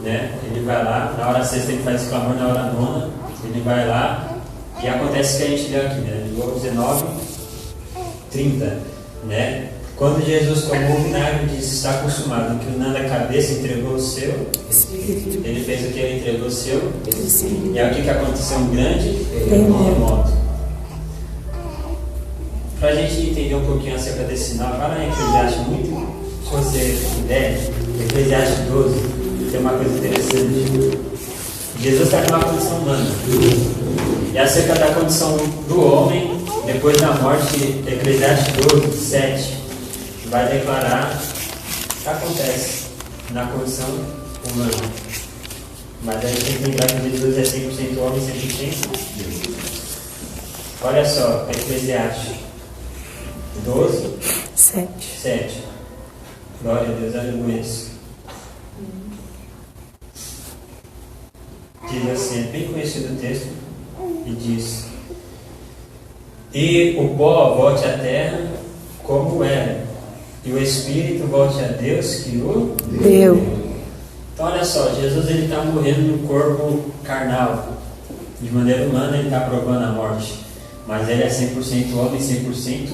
né, ele vai lá. Na hora sexta ele faz esse clamor, na hora nona ele vai lá. E acontece o que a gente leu aqui, né? João 19, 30, né? Quando Jesus tomou o vinagre e disse: está consumado, inclinando a cabeça, entregou o seu Espírito. Ele fez o que? Ele entregou o seu Espírito. E aí o que aconteceu? Um grande Terremoto. terremoto. Para a gente entender um pouquinho acerca desse sinal, vai lá em Eclesiastes, muito, se você puder, Eclesiastes 12, tem uma coisa interessante. Jesus está numa condição humana. E acerca da condição do homem, depois da morte, Eclesiastes 12, 7, vai declarar o que acontece na condição humana. Mas a gente tem que lembrar que Jesus é 100% homem e 100% Deus. Olha só, Eclesiastes 12, 7. Glória a Deus, aleluia. Diz assim, é bem conhecido o texto, e diz: e o pó volte à terra como era, e o Espírito volte a Deus que o Deu. Então olha só, Jesus ele está morrendo no corpo carnal. De maneira humana ele está provando a morte. Mas ele é 100% homem, 100%.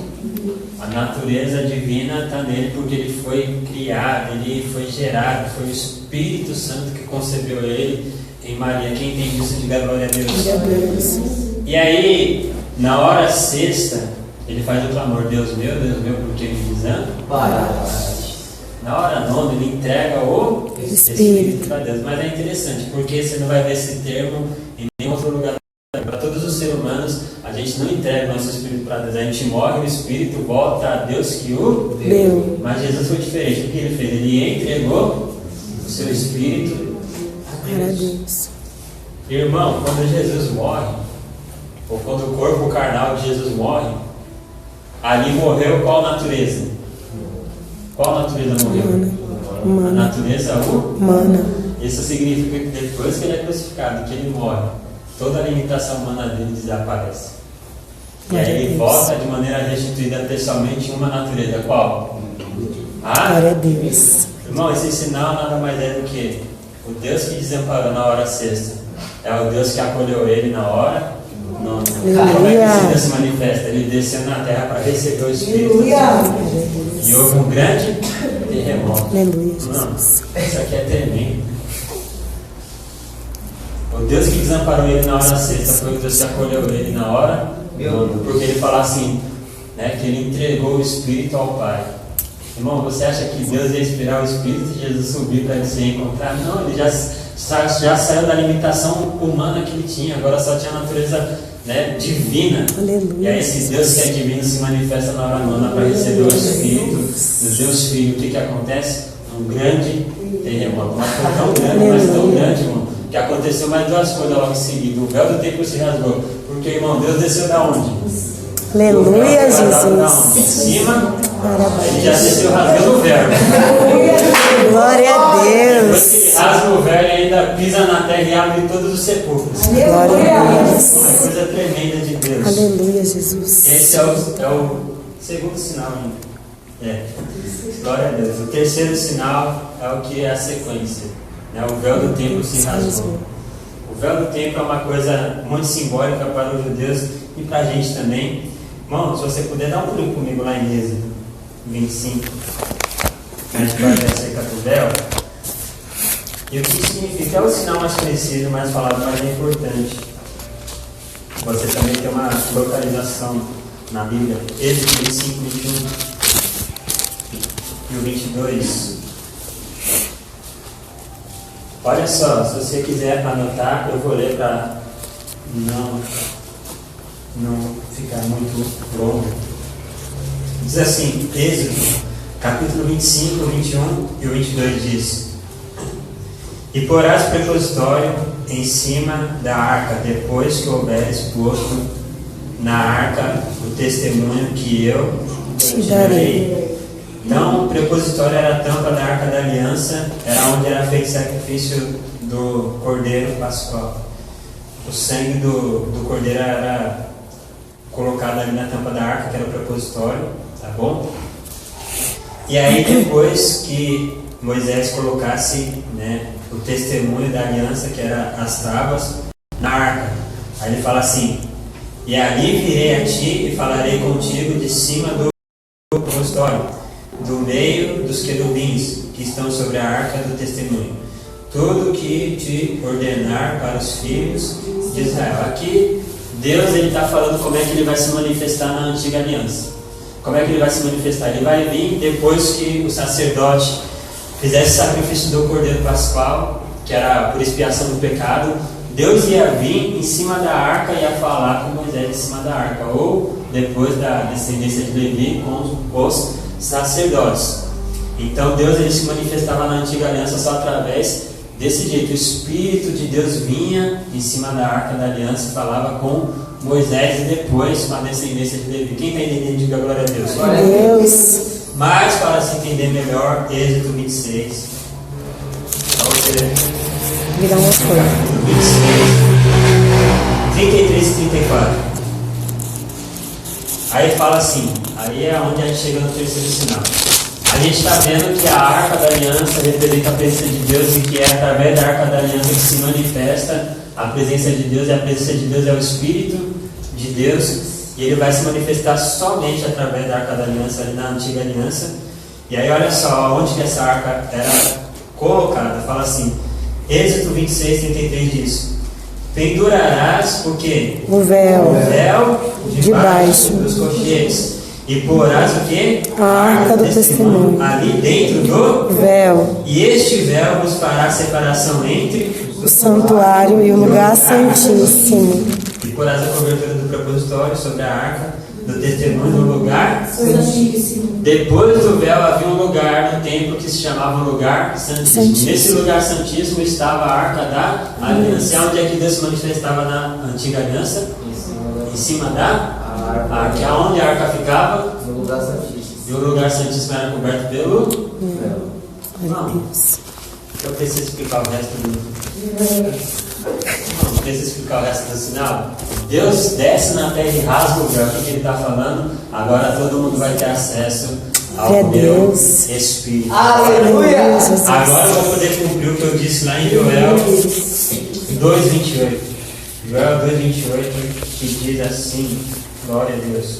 A natureza divina está nele porque ele foi criado, ele foi gerado. Foi o Espírito Santo que concebeu ele em Maria. Quem entende isso, diga glória a Deus. E aí, na hora sexta, ele faz o clamor: Deus meu, por que me desamparaste? Na hora nona, ele entrega o Espírito para Deus. Mas é interessante, porque você não vai ver esse termo em nenhum outro lugar. Para todos os seres humanos, a gente não entrega o nosso Espírito para Deus. A gente morre, o Espírito volta a Deus que o Deu. Mas Jesus foi diferente. O que ele fez? Ele entregou o seu Espírito Para Deus. Irmão, quando Jesus morre, ou quando o corpo carnal de Jesus morre, ali morreu qual natureza? Qual natureza morreu? Humana. A natureza Humana. Isso significa que depois que ele é crucificado, que ele morre, toda a limitação humana dele desaparece. E aí ele volta de maneira restituída a ter somente uma natureza. Qual? Glória a Deus. Irmão, esse sinal nada mais é do que o Deus que desamparou na hora sexta. É o Deus que acolheu ele na hora nona. Como é que esse Deus se manifesta? Ele desceu na terra para receber o Espírito Santo. E houve um grande terremoto. Aleluia, Não, Jesus. isso aqui é tremendo. O Deus que desamparou ele na hora sexta foi o Deus que acolheu ele na hora nona. Porque ele fala assim, né, que ele entregou o Espírito ao Pai. Irmão, você acha que Deus ia inspirar o Espírito de Jesus subir para ele se encontrar? Não, ele já saiu da limitação humana que ele tinha, agora só tinha a natureza, né, divina. Aleluia. E aí esse Deus que é divino se manifesta na hora nona para receber o Espírito do Deus Filho. O que acontece? Um grande terremoto. Mas foi tão grande, mas tão grande, irmão, que aconteceu mais duas coisas logo em seguida. O véu do templo se rasgou. Porque, irmão, Deus desceu da onde? Aleluia, Em Jesus. cima, ele já desceu rasgando o véu. Glória a Depois que Deus. ele rasga o véu, ele ainda pisa na terra e abre todos os sepulcros. Glória a Deus. Uma coisa tremenda de Deus. Aleluia, Jesus. Esse é o segundo sinal ainda. Glória a Deus. O terceiro sinal é o que é a sequência. Né? O véu do templo se rasgou. O véu do templo é uma coisa muito simbólica para os judeus e para a gente também. Irmão, se você puder dar um pulo comigo lá em Êxodo 25, a gente vai ver acerca do véu. E o que significa? É o sinal mais conhecido, mais falado, mas é importante. Você também tem uma localização na Bíblia. Êxodo 25, 21 e o 22. Olha só, se você quiser anotar, eu vou ler para não ficar muito longo. Diz assim, Êxodo, capítulo 25, 21 e o 22 diz: e porás prepositório em cima da arca, depois que houveres posto na arca o testemunho que eu te darei. Então, o prepositório era a tampa da arca da aliança, era onde era feito o sacrifício do cordeiro pascual. O sangue do cordeiro era colocado ali na tampa da arca, que era o prepositório, tá bom? E aí, depois que Moisés colocasse, né, o testemunho da aliança, que era as tábuas, na arca, aí ele fala assim: e ali virei a ti e falarei contigo de cima do prepositório. do meio dos querubins que estão sobre a arca do testemunho. Tudo que te ordenar para os filhos de Israel. Aqui, Deus está falando como é que ele vai se manifestar na antiga aliança. Como é que ele vai se manifestar? Ele vai vir depois que o sacerdote fizesse o sacrifício do Cordeiro Pascual, que era por expiação do pecado. Deus ia vir em cima da arca e ia falar com Moisés em cima da arca, ou depois da descendência de Levi com os sacerdotes. Então Deus ele se manifestava na antiga aliança só através desse jeito. O Espírito de Deus vinha em cima da arca da aliança e falava com Moisés e depois com a descendência de Levi. Quem está entendendo, diga glória a Deus. Glória a Deus. Mas para se entender melhor, Êxodo 26. Para você Virar uma coisa. 33 e 34. Aí fala assim, aí é onde a gente chega no terceiro sinal. A gente está vendo que a arca da aliança representa a presença de Deus e que é através da arca da aliança que se manifesta a presença de Deus, e a presença de Deus é o Espírito de Deus, e ele vai se manifestar somente através da arca da aliança ali na antiga aliança. E aí olha só onde que essa arca era colocada. Fala assim, Êxodo 26, 33 diz: pendurarás o quê? O véu. O véu debaixo Debaixo. dos colchetes, e porás o quê? A arca do testemunho. Ali dentro do Véu. E este véu vos fará separação entre O santuário e o lugar santíssimo. E porás a cobertura do propositório sobre a arca do testemunho no lugar santíssimo. Depois do véu havia um lugar no templo que se chamava lugar santíssimo. Nesse lugar santíssimo estava a arca da aliança. E onde é que Deus se manifestava na antiga aliança? Em cima da arca. Aonde a arca ficava? No lugar santíssimo. E o lugar santíssimo era coberto pelo Véu. Meu Deus. Eu preciso explicar o resto do... Não preciso explicar o resto do sinal. Deus desce na terra e rasga o véu. O que ele está falando? Agora todo mundo vai ter acesso ao É meu Deus. Espírito. Aleluia! Agora eu vou poder cumprir o que eu disse lá em Joel 2,28. Joel 2,28 que diz assim, glória a Deus.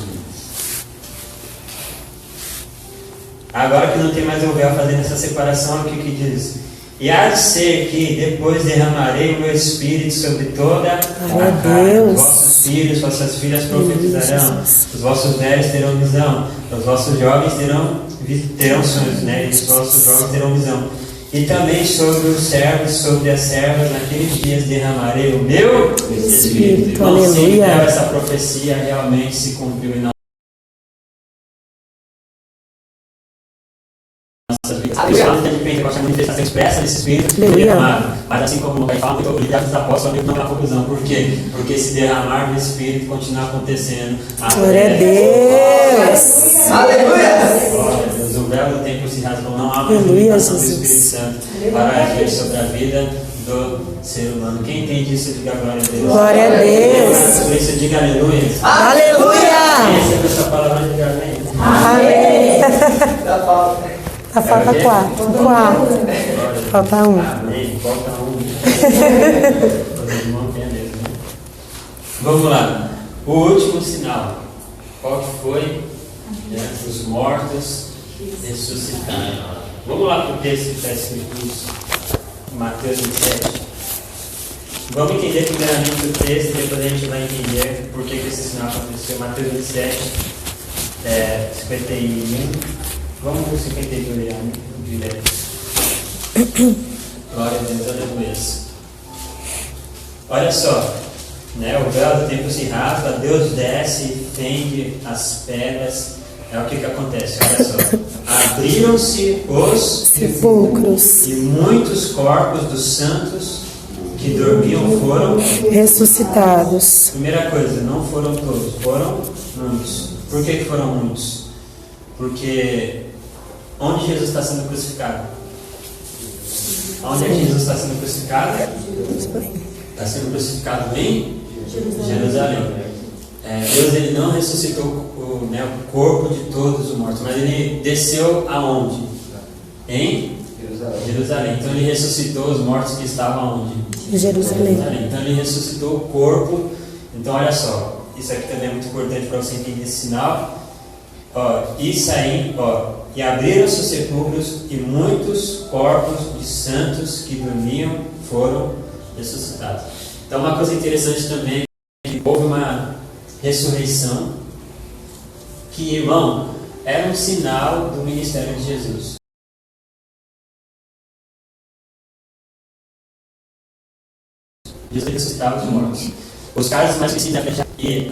Agora que não tem mais o véu fazendo essa separação, o que diz? E há de ser que depois derramarei o meu Espírito sobre toda a carne. Deus. Os vossos filhos, vossas filhas profetizarão, os vossos velhos terão visão, os vossos jovens terão sonhos, né? E os vossos jovens terão visão. E também sobre os servos, sobre as servas, naqueles dias derramarei o meu Espírito. Irmão, Aleluia. essa profecia realmente se cumpriu em a pessoa de Pentecostes, a manifestação expressa desse Espírito derramado. Mas assim como o Lucas fala, o líder dos apóstolos não é uma conclusão. Por quê? Porque esse derramar do Espírito continua acontecendo. Glória a Deus. Aleluia! Glória a Deus. O véu do templo se rasgou, não há mais Aleluia, limitação do Jesus. Espírito Santo para agir sobre a vida do ser humano. Quem entende isso, diga glória a Deus. Glória a Deus. Por isso, diga aleluia. Aleluia. Quem recebeu essa palavra, diga amém. Amém. Da falta. Tá, falta quatro. Falta um. Amém. Falta um. Vamos lá. O último sinal. Qual que foi? Os mortos ressuscitaram. Vamos lá para o texto que está escrito em Mateus 27. Vamos entender primeiramente o texto e depois a gente vai entender por que esse sinal aconteceu. Mateus 27, 51. Vamos para o 52, direto. Glória a Deus, aleluia. Olha só, né? O véu do templo se rasga, Deus desce e fende as pedras. É o que acontece, olha só. Abriram-se os Sepulcros. e muitos corpos dos santos que dormiam foram Ressuscitados. Primeira coisa, não foram todos, foram muitos. Por que foram muitos? Porque onde Jesus está sendo crucificado? Onde é que Jesus está sendo crucificado? Está sendo crucificado em Jerusalém. Deus ele não ressuscitou o corpo de todos os mortos, mas ele desceu aonde? Em Jerusalém. Então ele ressuscitou os mortos que estavam onde? Em Jerusalém. Então ele ressuscitou o corpo. Então olha só, isso aqui também é muito importante para você entender esse sinal. E saindo, E abriram-se os sepulcros, e muitos corpos de santos que dormiam foram ressuscitados. Então, uma coisa interessante também é que houve uma ressurreição que, irmão, era um sinal do ministério de Jesus. Jesus ressuscitava os mortos. Os casos mais conhecidos é que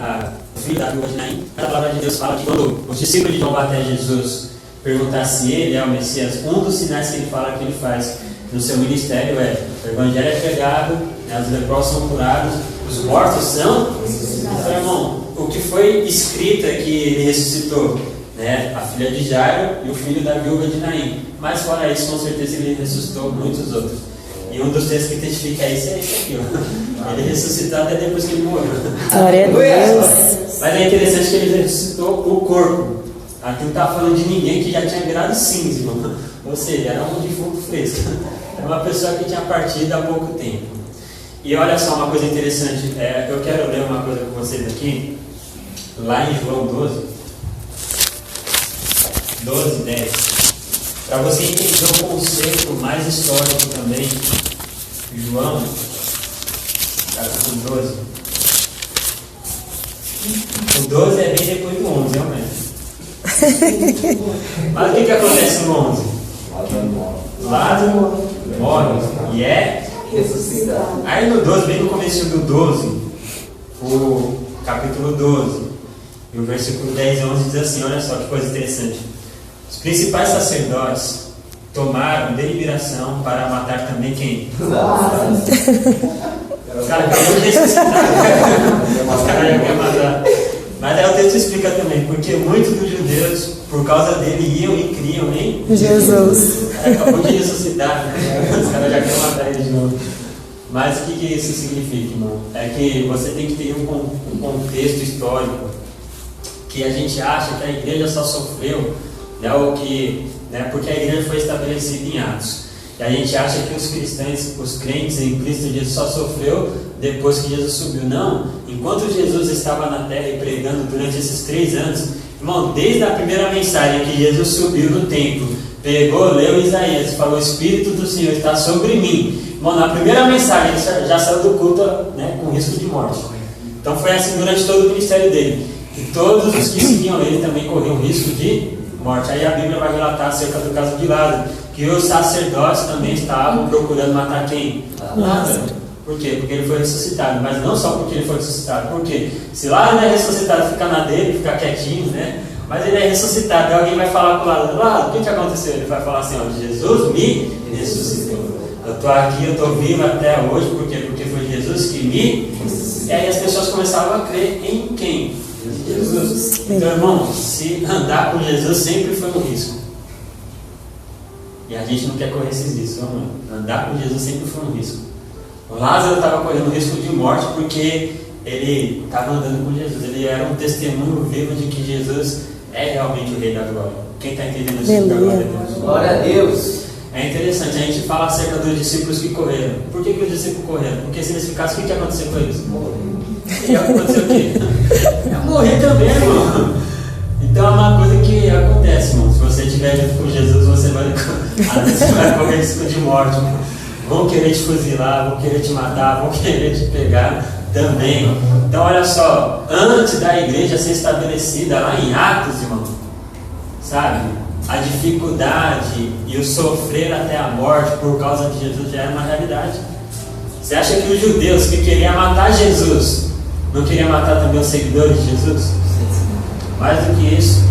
o filho da viúva de Naim, a palavra de Deus fala que quando os discípulos de João até Jesus perguntar se ele é o Messias, um dos sinais que ele fala que ele faz no seu ministério é: o evangelho é pregado, os leprosos são curados, os mortos são ressuscitados. Então, irmão, o que foi escrito é que ele ressuscitou, né, a filha de Jairo e o filho da viúva de Naim. Mas fora isso, com certeza ele ressuscitou muitos outros. E um dos textos que testifica isso é esse aqui, ó. Ele ressuscitou até depois que ele morreu. Glória a Deus. Mas é interessante que ele ressuscitou o corpo. Aqui não está falando de ninguém que já tinha virado cinza, irmão. Ou seja, era um defunto fresco. Era uma pessoa que tinha partido há pouco tempo. E olha só uma coisa interessante. Eu quero ler uma coisa com vocês aqui. Lá em João 12, 10. Para você entender o conceito mais histórico também. João, capítulo 12. O 12 é bem depois do 11, realmente. Mas o que acontece no 11? Lázaro morre e é ressuscitado. Aí no 12, bem no começo do 12, o capítulo 12, e o versículo 10 e 11 diz assim, olha só que coisa interessante. Os principais sacerdotes tomaram deliberação para matar também quem? Os caras acabam de ressuscitar. Os caras já querem matar. Mas aí o texto explica também, porque muitos dos judeus, por causa dele, iam e criam em Jesus. O cara acabou de ressuscitar, os caras já querem matar ele de novo. Mas o que isso significa, irmão? É que você tem que ter um contexto histórico, que a gente acha que a igreja só sofreu, né, porque a igreja foi estabelecida em Atos. E a gente acha que os cristãos, os crentes em Cristo Jesus só sofreu depois que Jesus subiu. Não, enquanto Jesus estava na terra e pregando durante esses 3 anos, irmão, desde a primeira mensagem que Jesus subiu no templo, pegou, leu Isaías, falou: o Espírito do Senhor está sobre mim. Irmão, na primeira mensagem ele já saiu do culto, né, com risco de morte. Então foi assim durante todo o ministério dele. E todos os que seguiam ele também corriam risco de morte. Aí a Bíblia vai relatar acerca do caso de Lázaro, que os sacerdotes também estavam procurando matar quem? Lázaro. Por quê? Porque ele foi ressuscitado. Mas não só porque ele foi ressuscitado. Porque se Lázaro é ressuscitado, fica na dele, fica quietinho, né? Mas ele é ressuscitado. E alguém vai falar com Lázaro: Lázaro, o que aconteceu? Ele vai falar assim: ó, Jesus me ressuscitou. Eu estou aqui, eu estou vivo até hoje. Por quê? Porque foi Jesus que me ressuscitou. E aí as pessoas começavam a crer em quem? Jesus. Então, irmão, se andar com Jesus sempre foi um risco. E a gente não quer correr esses riscos, não. Andar com Jesus sempre foi um risco. O Lázaro estava correndo risco de morte porque ele estava andando com Jesus. Ele era um testemunho vivo de que Jesus é realmente o Rei da Glória. Quem está entendendo isso? Glória a Deus. Glória a Deus. É interessante, a gente fala acerca dos discípulos que correram. Por que os discípulos correram? Porque se eles ficassem, o que ia acontecer com eles? E aconteceu o quê? Ia morrer também, irmão. Então é uma coisa que acontece, irmão. Se você estiver junto com Jesus, você vai correr risco de morte. Irmão. Vão querer te fuzilar, vão querer te matar, vão querer te pegar também. Então olha só, antes da igreja ser estabelecida lá em Atos, irmão, sabe? A dificuldade e o sofrer até a morte por causa de Jesus já era uma realidade. Você acha que os judeus que queriam matar Jesus não queriam matar também os seguidores de Jesus? Mais do que isso,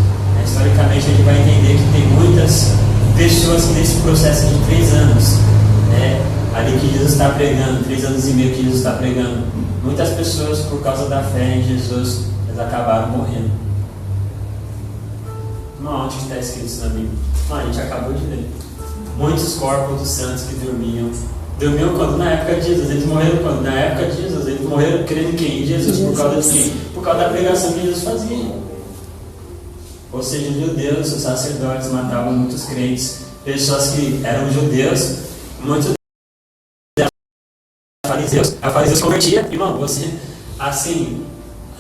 historicamente a gente vai entender que tem muitas pessoas que nesse processo de 3 anos, né, ali que Jesus está pregando, 3 anos e meio que Jesus está pregando, muitas pessoas por causa da fé em Jesus, elas acabaram morrendo. Não, onde está escrito isso na Bíblia? Não, a gente acabou de ler. Muitos corpos dos santos que dormiam quando? Na época de Jesus. Eles morreram quando? Na época de Jesus. Eles morreram crendo em quem? Em Jesus. Por causa de quem? Por causa da pregação que Jesus fazia. Ou seja, os judeus, os sacerdotes matavam muitos crentes, pessoas que eram judeus, muitos fariseus. A fariseus convertia, irmão, você, assim,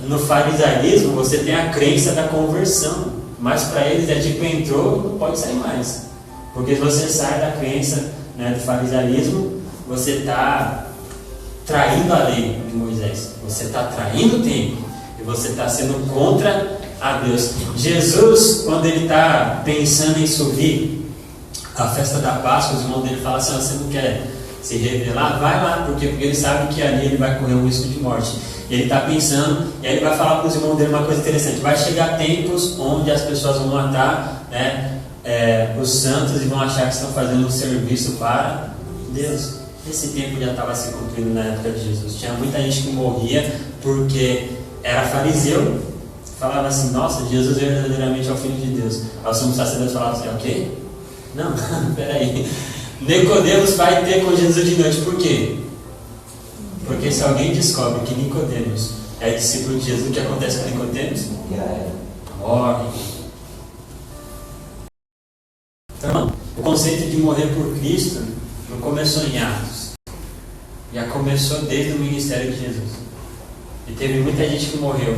no farisaísmo você tem a crença da conversão. mas para eles é tipo, entrou, não pode sair mais. Porque se você sai da crença, né, do farisaísmo, você está traindo a lei de Moisés, você está traindo o templo e você está sendo contra a Deus. Jesus, quando ele está pensando em subir a festa da Páscoa, os irmãos dele falam assim: você não quer se revelar? Vai lá, porque ele sabe que ali ele vai correr um risco de morte. E ele está pensando, e aí ele vai falar para os irmãos dele uma coisa interessante: vai chegar tempos onde as pessoas vão matar, né, os santos, e vão achar que estão fazendo um serviço para Deus. Esse tempo já estava se cumprindo na época de Jesus. Tinha muita gente que morria porque era fariseu, falava assim: nossa, Jesus verdadeiramente é o Filho de Deus. Aí o sumo sacerdote falava assim: ok? Não, peraí. Nicodemos vai ter com Jesus de noite. Por quê? Porque se alguém descobre que Nicodemos é discípulo de Jesus, o que acontece com Nicodemos? Morre. Então, o conceito de morrer por Cristo não começou em Atos, já começou desde o ministério de Jesus. E teve muita gente que morreu.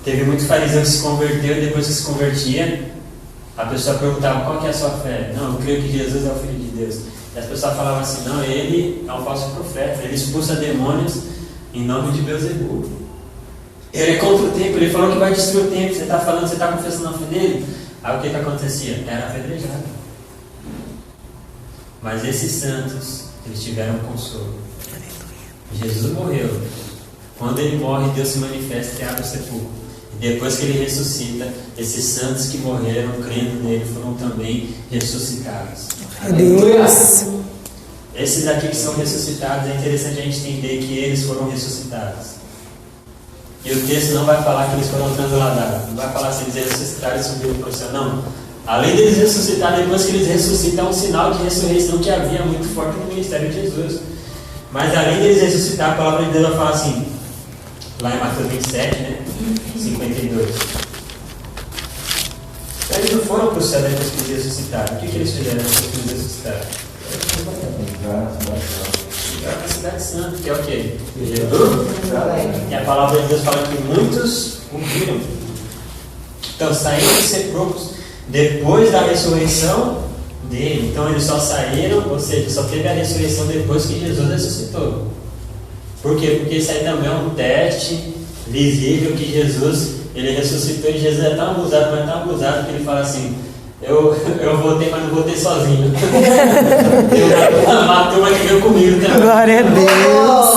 Teve muito fariseu que se converteu, e depois que se convertia, a pessoa perguntava: qual que é a sua fé? Não, eu creio que Jesus é o Filho de Deus. E as pessoas falavam assim: não, ele é um falso profeta, ele expulsa demônios em nome de Beelzebul. Ele é contra o templo, ele falou que vai destruir o templo. Você está falando, você está confessando a fé dele? Aí o que acontecia? Era apedrejado. Mas esses santos, eles tiveram consolo. Jesus morreu. Quando ele morre, Deus se manifesta e abre o sepulcro. E depois que ele ressuscita, esses santos que morreram crendo nele foram também ressuscitados. Deus. Esses aqui que são ressuscitados, é interessante a gente entender que eles foram ressuscitados. E o texto não vai falar que eles foram transladados. Não vai falar se eles ressuscitaram e subiram para o céu. Não. Além deles ressuscitar, depois que eles ressuscitam, é um sinal de ressurreição que havia muito forte no ministério de Jesus. Mas além deles ressuscitar, a palavra de Deus vai falar assim, lá em Mateus 27, né? 52. Eles não foram para o céu depois que eles ressuscitaram. O que eles fizeram depois que eles ressuscitaram? Ficaram na cidade santa, que é o quê? Jesus. E a palavra de Deus fala que muitos o viram. Então, saíram de sepulcros depois da ressurreição dele. Então, eles só saíram, ou seja, só teve a ressurreição depois que Jesus ressuscitou. Por quê? Porque isso aí também é um teste visível que Jesus, ele ressuscitou, e Jesus é tão abusado, mas tão abusado que ele fala assim: eu voltei, mas não voltei sozinho. Uma turma que veio comigo também. Glória a Deus.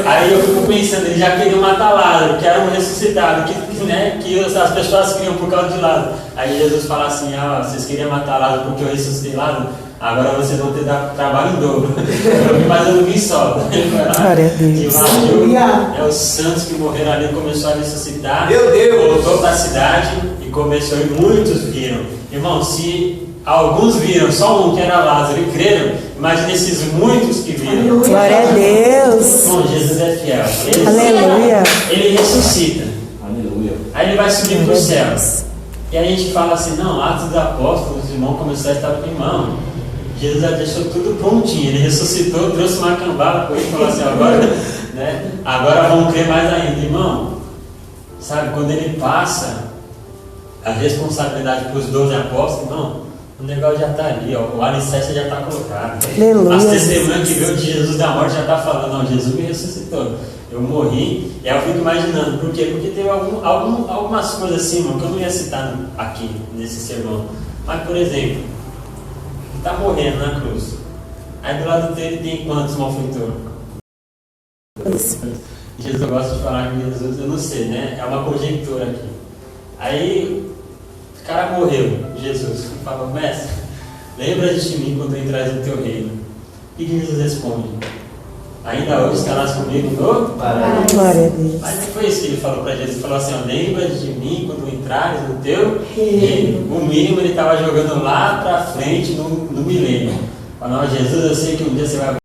Aí eu fico pensando, ele já queria matar Lázaro, que era um ressuscitado, que as pessoas criam por causa de Lázaro. Aí Jesus fala assim: vocês queriam matar Lázaro porque eu ressuscitei Lázaro? Agora vocês vão ter trabalho em dobro. Mas eu não vim só. Glória a Deus. É os santos que morreram ali, começou a ressuscitar. Meu Deus! Voltou para a cidade e começou, e muitos viram. Irmão, se alguns viram, só um que era Lázaro, e creram, imagina esses muitos que viram. Glória a Deus. Bom, Jesus é fiel. Aleluia. Ele ressuscita. Aleluia. Aí ele vai subir para os céus. E aí a gente fala assim: não, Atos dos Apóstolos, os irmãos começaram a estar com o irmão. Jesus já deixou tudo prontinho, ele ressuscitou, trouxe uma cambada com ele e falou assim: agora, né, agora vamos crer mais ainda. Irmão, sabe, quando ele passa a responsabilidade para os 12 apóstolos, não, o negócio já está ali, ó, o alicerce já está colocado. Aleluia. As testemunhas que veio de Jesus da morte já está falando: não, Jesus me ressuscitou, eu morri. E aí eu fico imaginando, por quê? Porque teve algumas coisas assim, irmão, que eu não ia citar aqui nesse sermão. Mas, por exemplo, está morrendo na cruz. Aí do lado dele tem quantos malfeitores? Jesus gosta de falar que Jesus, eu não sei, né? É uma conjectura aqui. Aí o cara morreu, Jesus. Fala: mestre, lembra de mim quando eu entrar no teu reino. E que Jesus responde: ainda hoje estarás comigo no paraíso. Glória a Deus. Mas não foi isso que ele falou para Jesus. Ele falou assim: lembra de mim quando entrares no teu reino. O mínimo ele estava jogando lá para frente no milênio. Falou: Jesus, eu sei que um dia você vai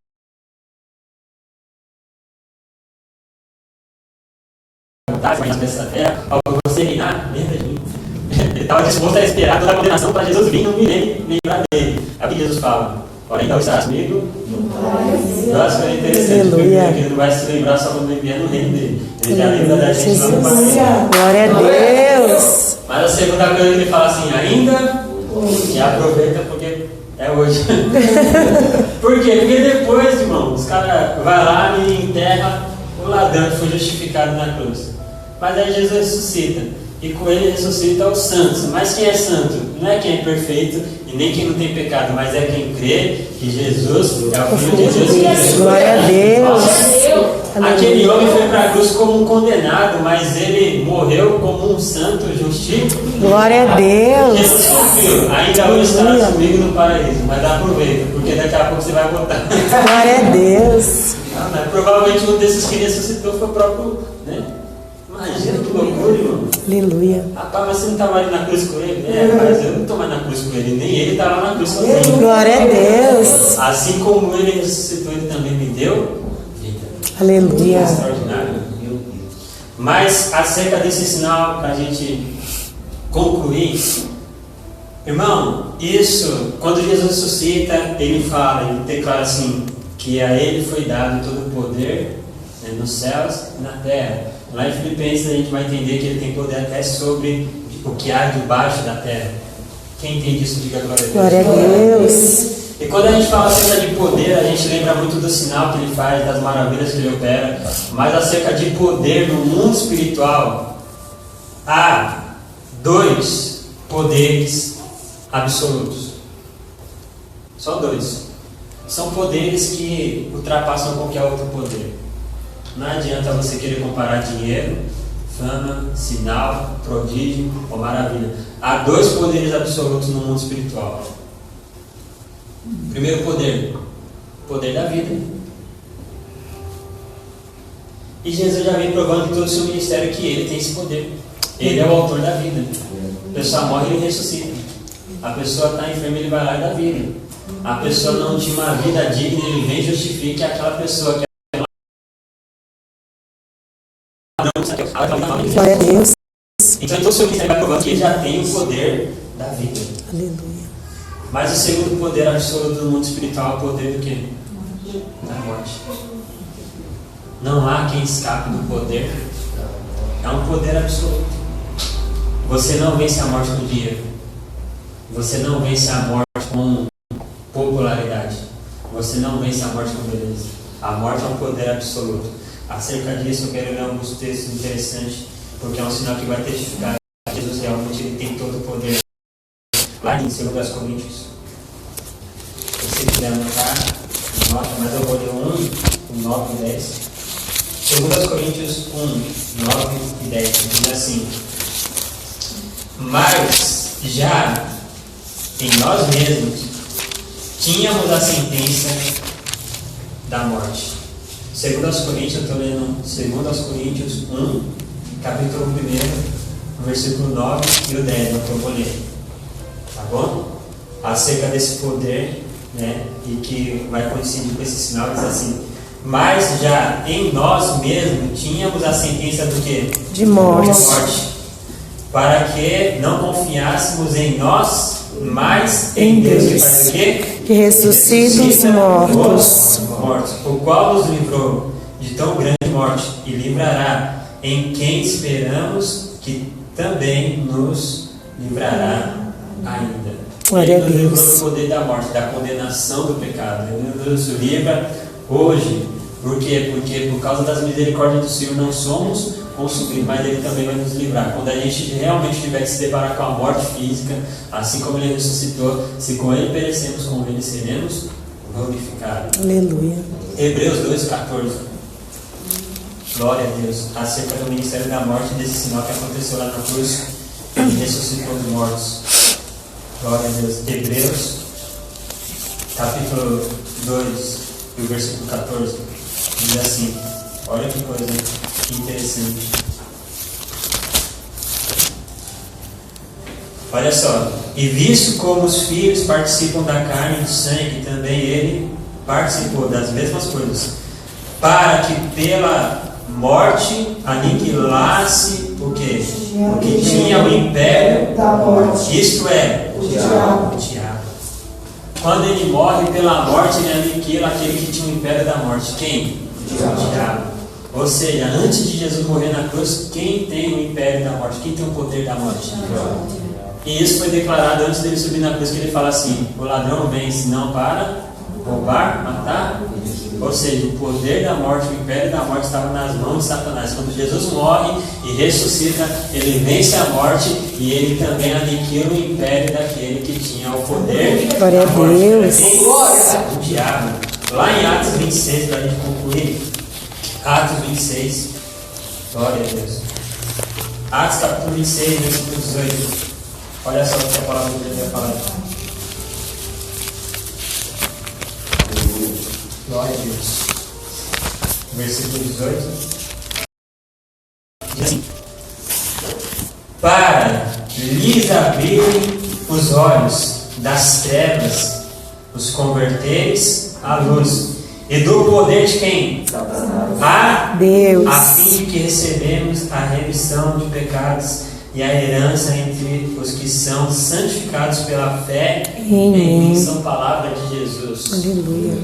voltar nessa terra, ao você reinar, lembra de mim. Ele estava disposto a esperar toda a condenação para Jesus vir no milênio e lembrar dele. Aí o que Jesus fala? Ora, então estás comigo? Nossa, é interessante, porque ele não vai se lembrar só quando vier no reino dele. Ele já lembra da gente lá no paraíso. Glória a Deus. Mas a segunda coisa ele fala assim, ainda, e aproveita porque é hoje. Por quê? Porque depois, irmão, os caras vão lá e enterram o ladrão que foi justificado na cruz. Mas aí Jesus ressuscita. E com ele ressuscita os santos. Mas quem é santo? Não é quem é perfeito e nem quem não tem pecado, mas é quem crê que Jesus é o Filho de Deus. Glória a Deus. Aquele homem foi para a cruz como um condenado, mas ele morreu como um santo justiço. Glória a Deus. Jesus cumpriu. Ainda hoje estará comigo no paraíso, mas aproveita, porque daqui a pouco você vai voltar. Glória a Deus. Não, provavelmente um desses que ressuscitou foi o próprio, né? Imagina que loucura, irmão. Aleluia. Rapaz, mas você não estava ali na cruz com ele? Mas eu não estou mais na cruz com ele, nem ele estava na cruz comigo. Glória a Deus. Assim como ele ressuscitou, ele também me deu vida. Aleluia. Extraordinário. Mas acerca desse sinal, para a gente concluir, irmão, isso, quando Jesus ressuscita, ele fala, ele declara assim, que a ele foi dado todo o poder, né, nos céus e na terra. Lá em Filipenses a gente vai entender que ele tem poder até sobre o que há debaixo da terra. Quem entende isso, diga glória a Deus. Glória a Deus. E quando a gente fala acerca de poder, a gente lembra muito do sinal que ele faz, das maravilhas que ele opera. Mas acerca de poder no mundo espiritual, há 2 poderes absolutos. Só 2. São poderes que ultrapassam qualquer outro poder. Não adianta você querer comparar dinheiro, fama, sinal, prodígio ou maravilha. Há 2 poderes absolutos no mundo espiritual. Primeiro poder, o poder da vida. E Jesus já vem provando em todo o seu ministério que ele tem esse poder. Ele é o autor da vida. A pessoa morre e ele ressuscita. A pessoa está enferma e ele vai lá e dá vida. A pessoa não tinha uma vida digna, ele vem e justifica aquela pessoa que Glória a Deus. então, todo o seu ministério vai provando que ele já tem o poder da vida. Aleluia. Mas o segundo poder absoluto do mundo espiritual é o poder do quê? Da morte. Não há quem escape do poder. É um poder absoluto. Você não vence a morte com dinheiro. Você não vence a morte com popularidade. Você não vence a morte com beleza. A morte é um poder absoluto. Acerca disso eu quero ler alguns textos interessantes, porque é um sinal que vai testificar que Jesus realmente ele tem todo o poder. Lá em 2 Coríntios, se você quiser anotar, nota, mas eu vou ler 1, 9 e 10. 2 Coríntios 1, 9 e 10, diz assim: mas já em nós mesmos tínhamos a sentença da morte. 2 Coríntios, eu estou lendo 2 Coríntios 1, capítulo 1, versículo 9 e o 10, eu vou ler. Tá bom? Acerca desse poder, né, e que vai coincidir com esse sinal, diz assim: mas já em nós mesmos tínhamos a sentença do quê? De morte. Para que não confiássemos em nós, mas em Deus, que faz o quê? Que ressuscita os mortos. O qual nos livrou de tão grande morte e livrará, em quem esperamos que também nos livrará ainda. Glória a Ele nos livrou Deus. do poder da morte, da condenação do pecado. Ele nos livra hoje. Por quê? Porque por causa das misericórdias do Senhor não somos consumidos, mas Ele também vai nos livrar. Quando a gente realmente tiver que se deparar com a morte física, assim como Ele ressuscitou, se com Ele perecemos, com Ele seremos glorificados. Aleluia. Hebreus 2,14. Glória a Deus. Acerca do ministério da morte, desse sinal que aconteceu lá na cruz, Ele ressuscitou dos mortos. Glória a Deus. Hebreus, capítulo 2, e o versículo 14, diz assim: olha que coisa interessante. Olha só: e visto como os filhos participam da carne e do sangue, também ele participou das mesmas coisas, para que pela morte aniquilasse o que? O que tinha o império da morte, isto é, o diabo. quando ele morre pela morte, ele aniquila aquele que tinha o império da morte. Quem? O diabo. Ou seja, antes de Jesus morrer na cruz, quem tem o império da morte? Quem tem o poder da morte? E isso foi declarado antes dele subir na cruz, que ele fala assim: o ladrão vem senão para roubar, matar. Ou seja, o poder da morte, o império da morte estava nas mãos de Satanás. Quando Jesus morre e ressuscita, ele vence a morte e ele também aniquila o império daquele que tinha o poder. Glória a Deus. O diabo. Lá em Atos 26, para a gente concluir. Atos 26. Glória a Deus. Atos capítulo 26, versículo 18. Olha só o que a palavra de Deus vai falar. Glória a Deus. Versículo 18. Diz assim: para lhes abrirem os olhos das trevas, os converteres à luz. E do poder de quem? A Deus. A fim de que recebemos a remissão de pecados e a herança entre os que são santificados pela fé em São Palavra de Jesus. Aleluia.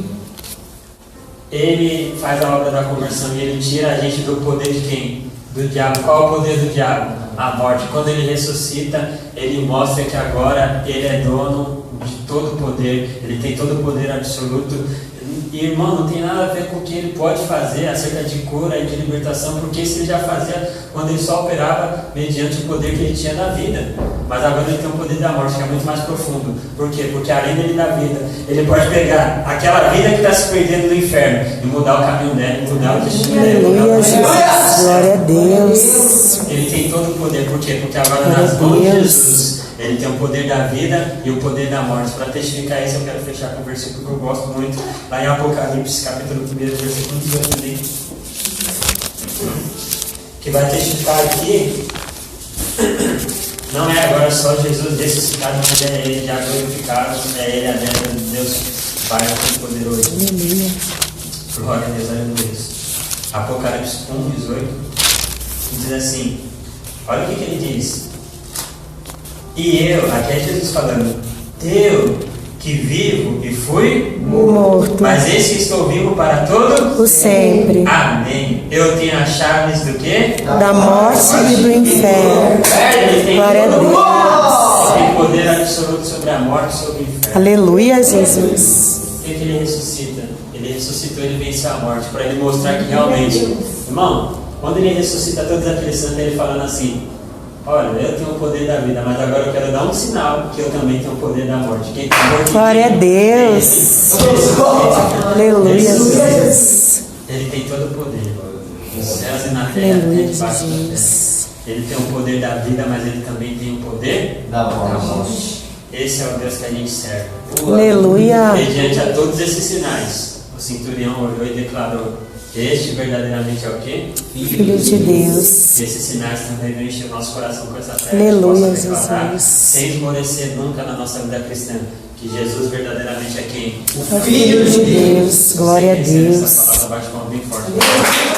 Ele faz a obra da conversão e ele tira a gente do poder de quem? Do diabo. Qual é o poder do diabo? A morte. Quando ele ressuscita, ele mostra que agora ele é dono de todo o poder, ele tem todo o poder absoluto. E, irmão, não tem nada a ver com o que ele pode fazer acerca de cura e de libertação, porque isso ele já fazia quando ele só operava mediante o poder que ele tinha da vida. Mas agora ele tem o poder da morte, que é muito mais profundo. Por quê? Porque além dele da vida, ele pode pegar aquela vida que está se perdendo no inferno e mudar o caminho dela, mudar o destino dela. Glória a Deus. Ele tem todo o poder. Por quê? Porque agora nas mãos de Jesus, ele tem o poder da vida e o poder da morte. Para testificar isso, eu quero fechar com um versículo que eu gosto muito, lá em Apocalipse, capítulo 1, versículo 18, que vai testificar aqui. Não é agora só Jesus ressuscitado, mas é ele já glorificado, é ele a destra de Deus Pai Todo-Poderoso. Glória a Deus, aleluia. Apocalipse 1, 18, diz assim: olha o que ele diz. E eu, aqui é Jesus falando, eu que vivo e fui morto, mas esse que estou vivo para todo o sempre. Amém. Eu tenho as chaves do quê? Da morte e do inferno. Glória a Deus. Ele tem poder absoluto sobre a morte e sobre o inferno. Aleluia, Jesus. O que ele ressuscita? Ele ressuscitou, ele venceu a morte, para ele mostrar que realmente, irmão, quando ele ressuscita todos aqueles santos, ele falando assim: olha, eu tenho o poder da vida, mas agora eu quero dar um sinal que eu também tenho o poder da morte. Quem tem morte? Glória a Deus. Aleluia, Jesus. Ele tem todo o poder. Nos céus e na terra, Aleluia, debaixo da terra. Jesus. Ele tem o poder da vida, mas ele também tem o poder Da morte. Esse é o Deus que a gente serve. Aleluia. Mediante a todos esses sinais, o centurião olhou e declarou: este verdadeiramente é o quê? Filho de Deus. Esses sinais também vão encher o nosso coração com essa fé. Aleluia, que possa declarar, Jesus. sem esmorecer nunca na nossa vida cristã, que Jesus verdadeiramente é quem? O Filho de Deus. Glória a Sem vencer Deus. essa palavra, bate com bem forte.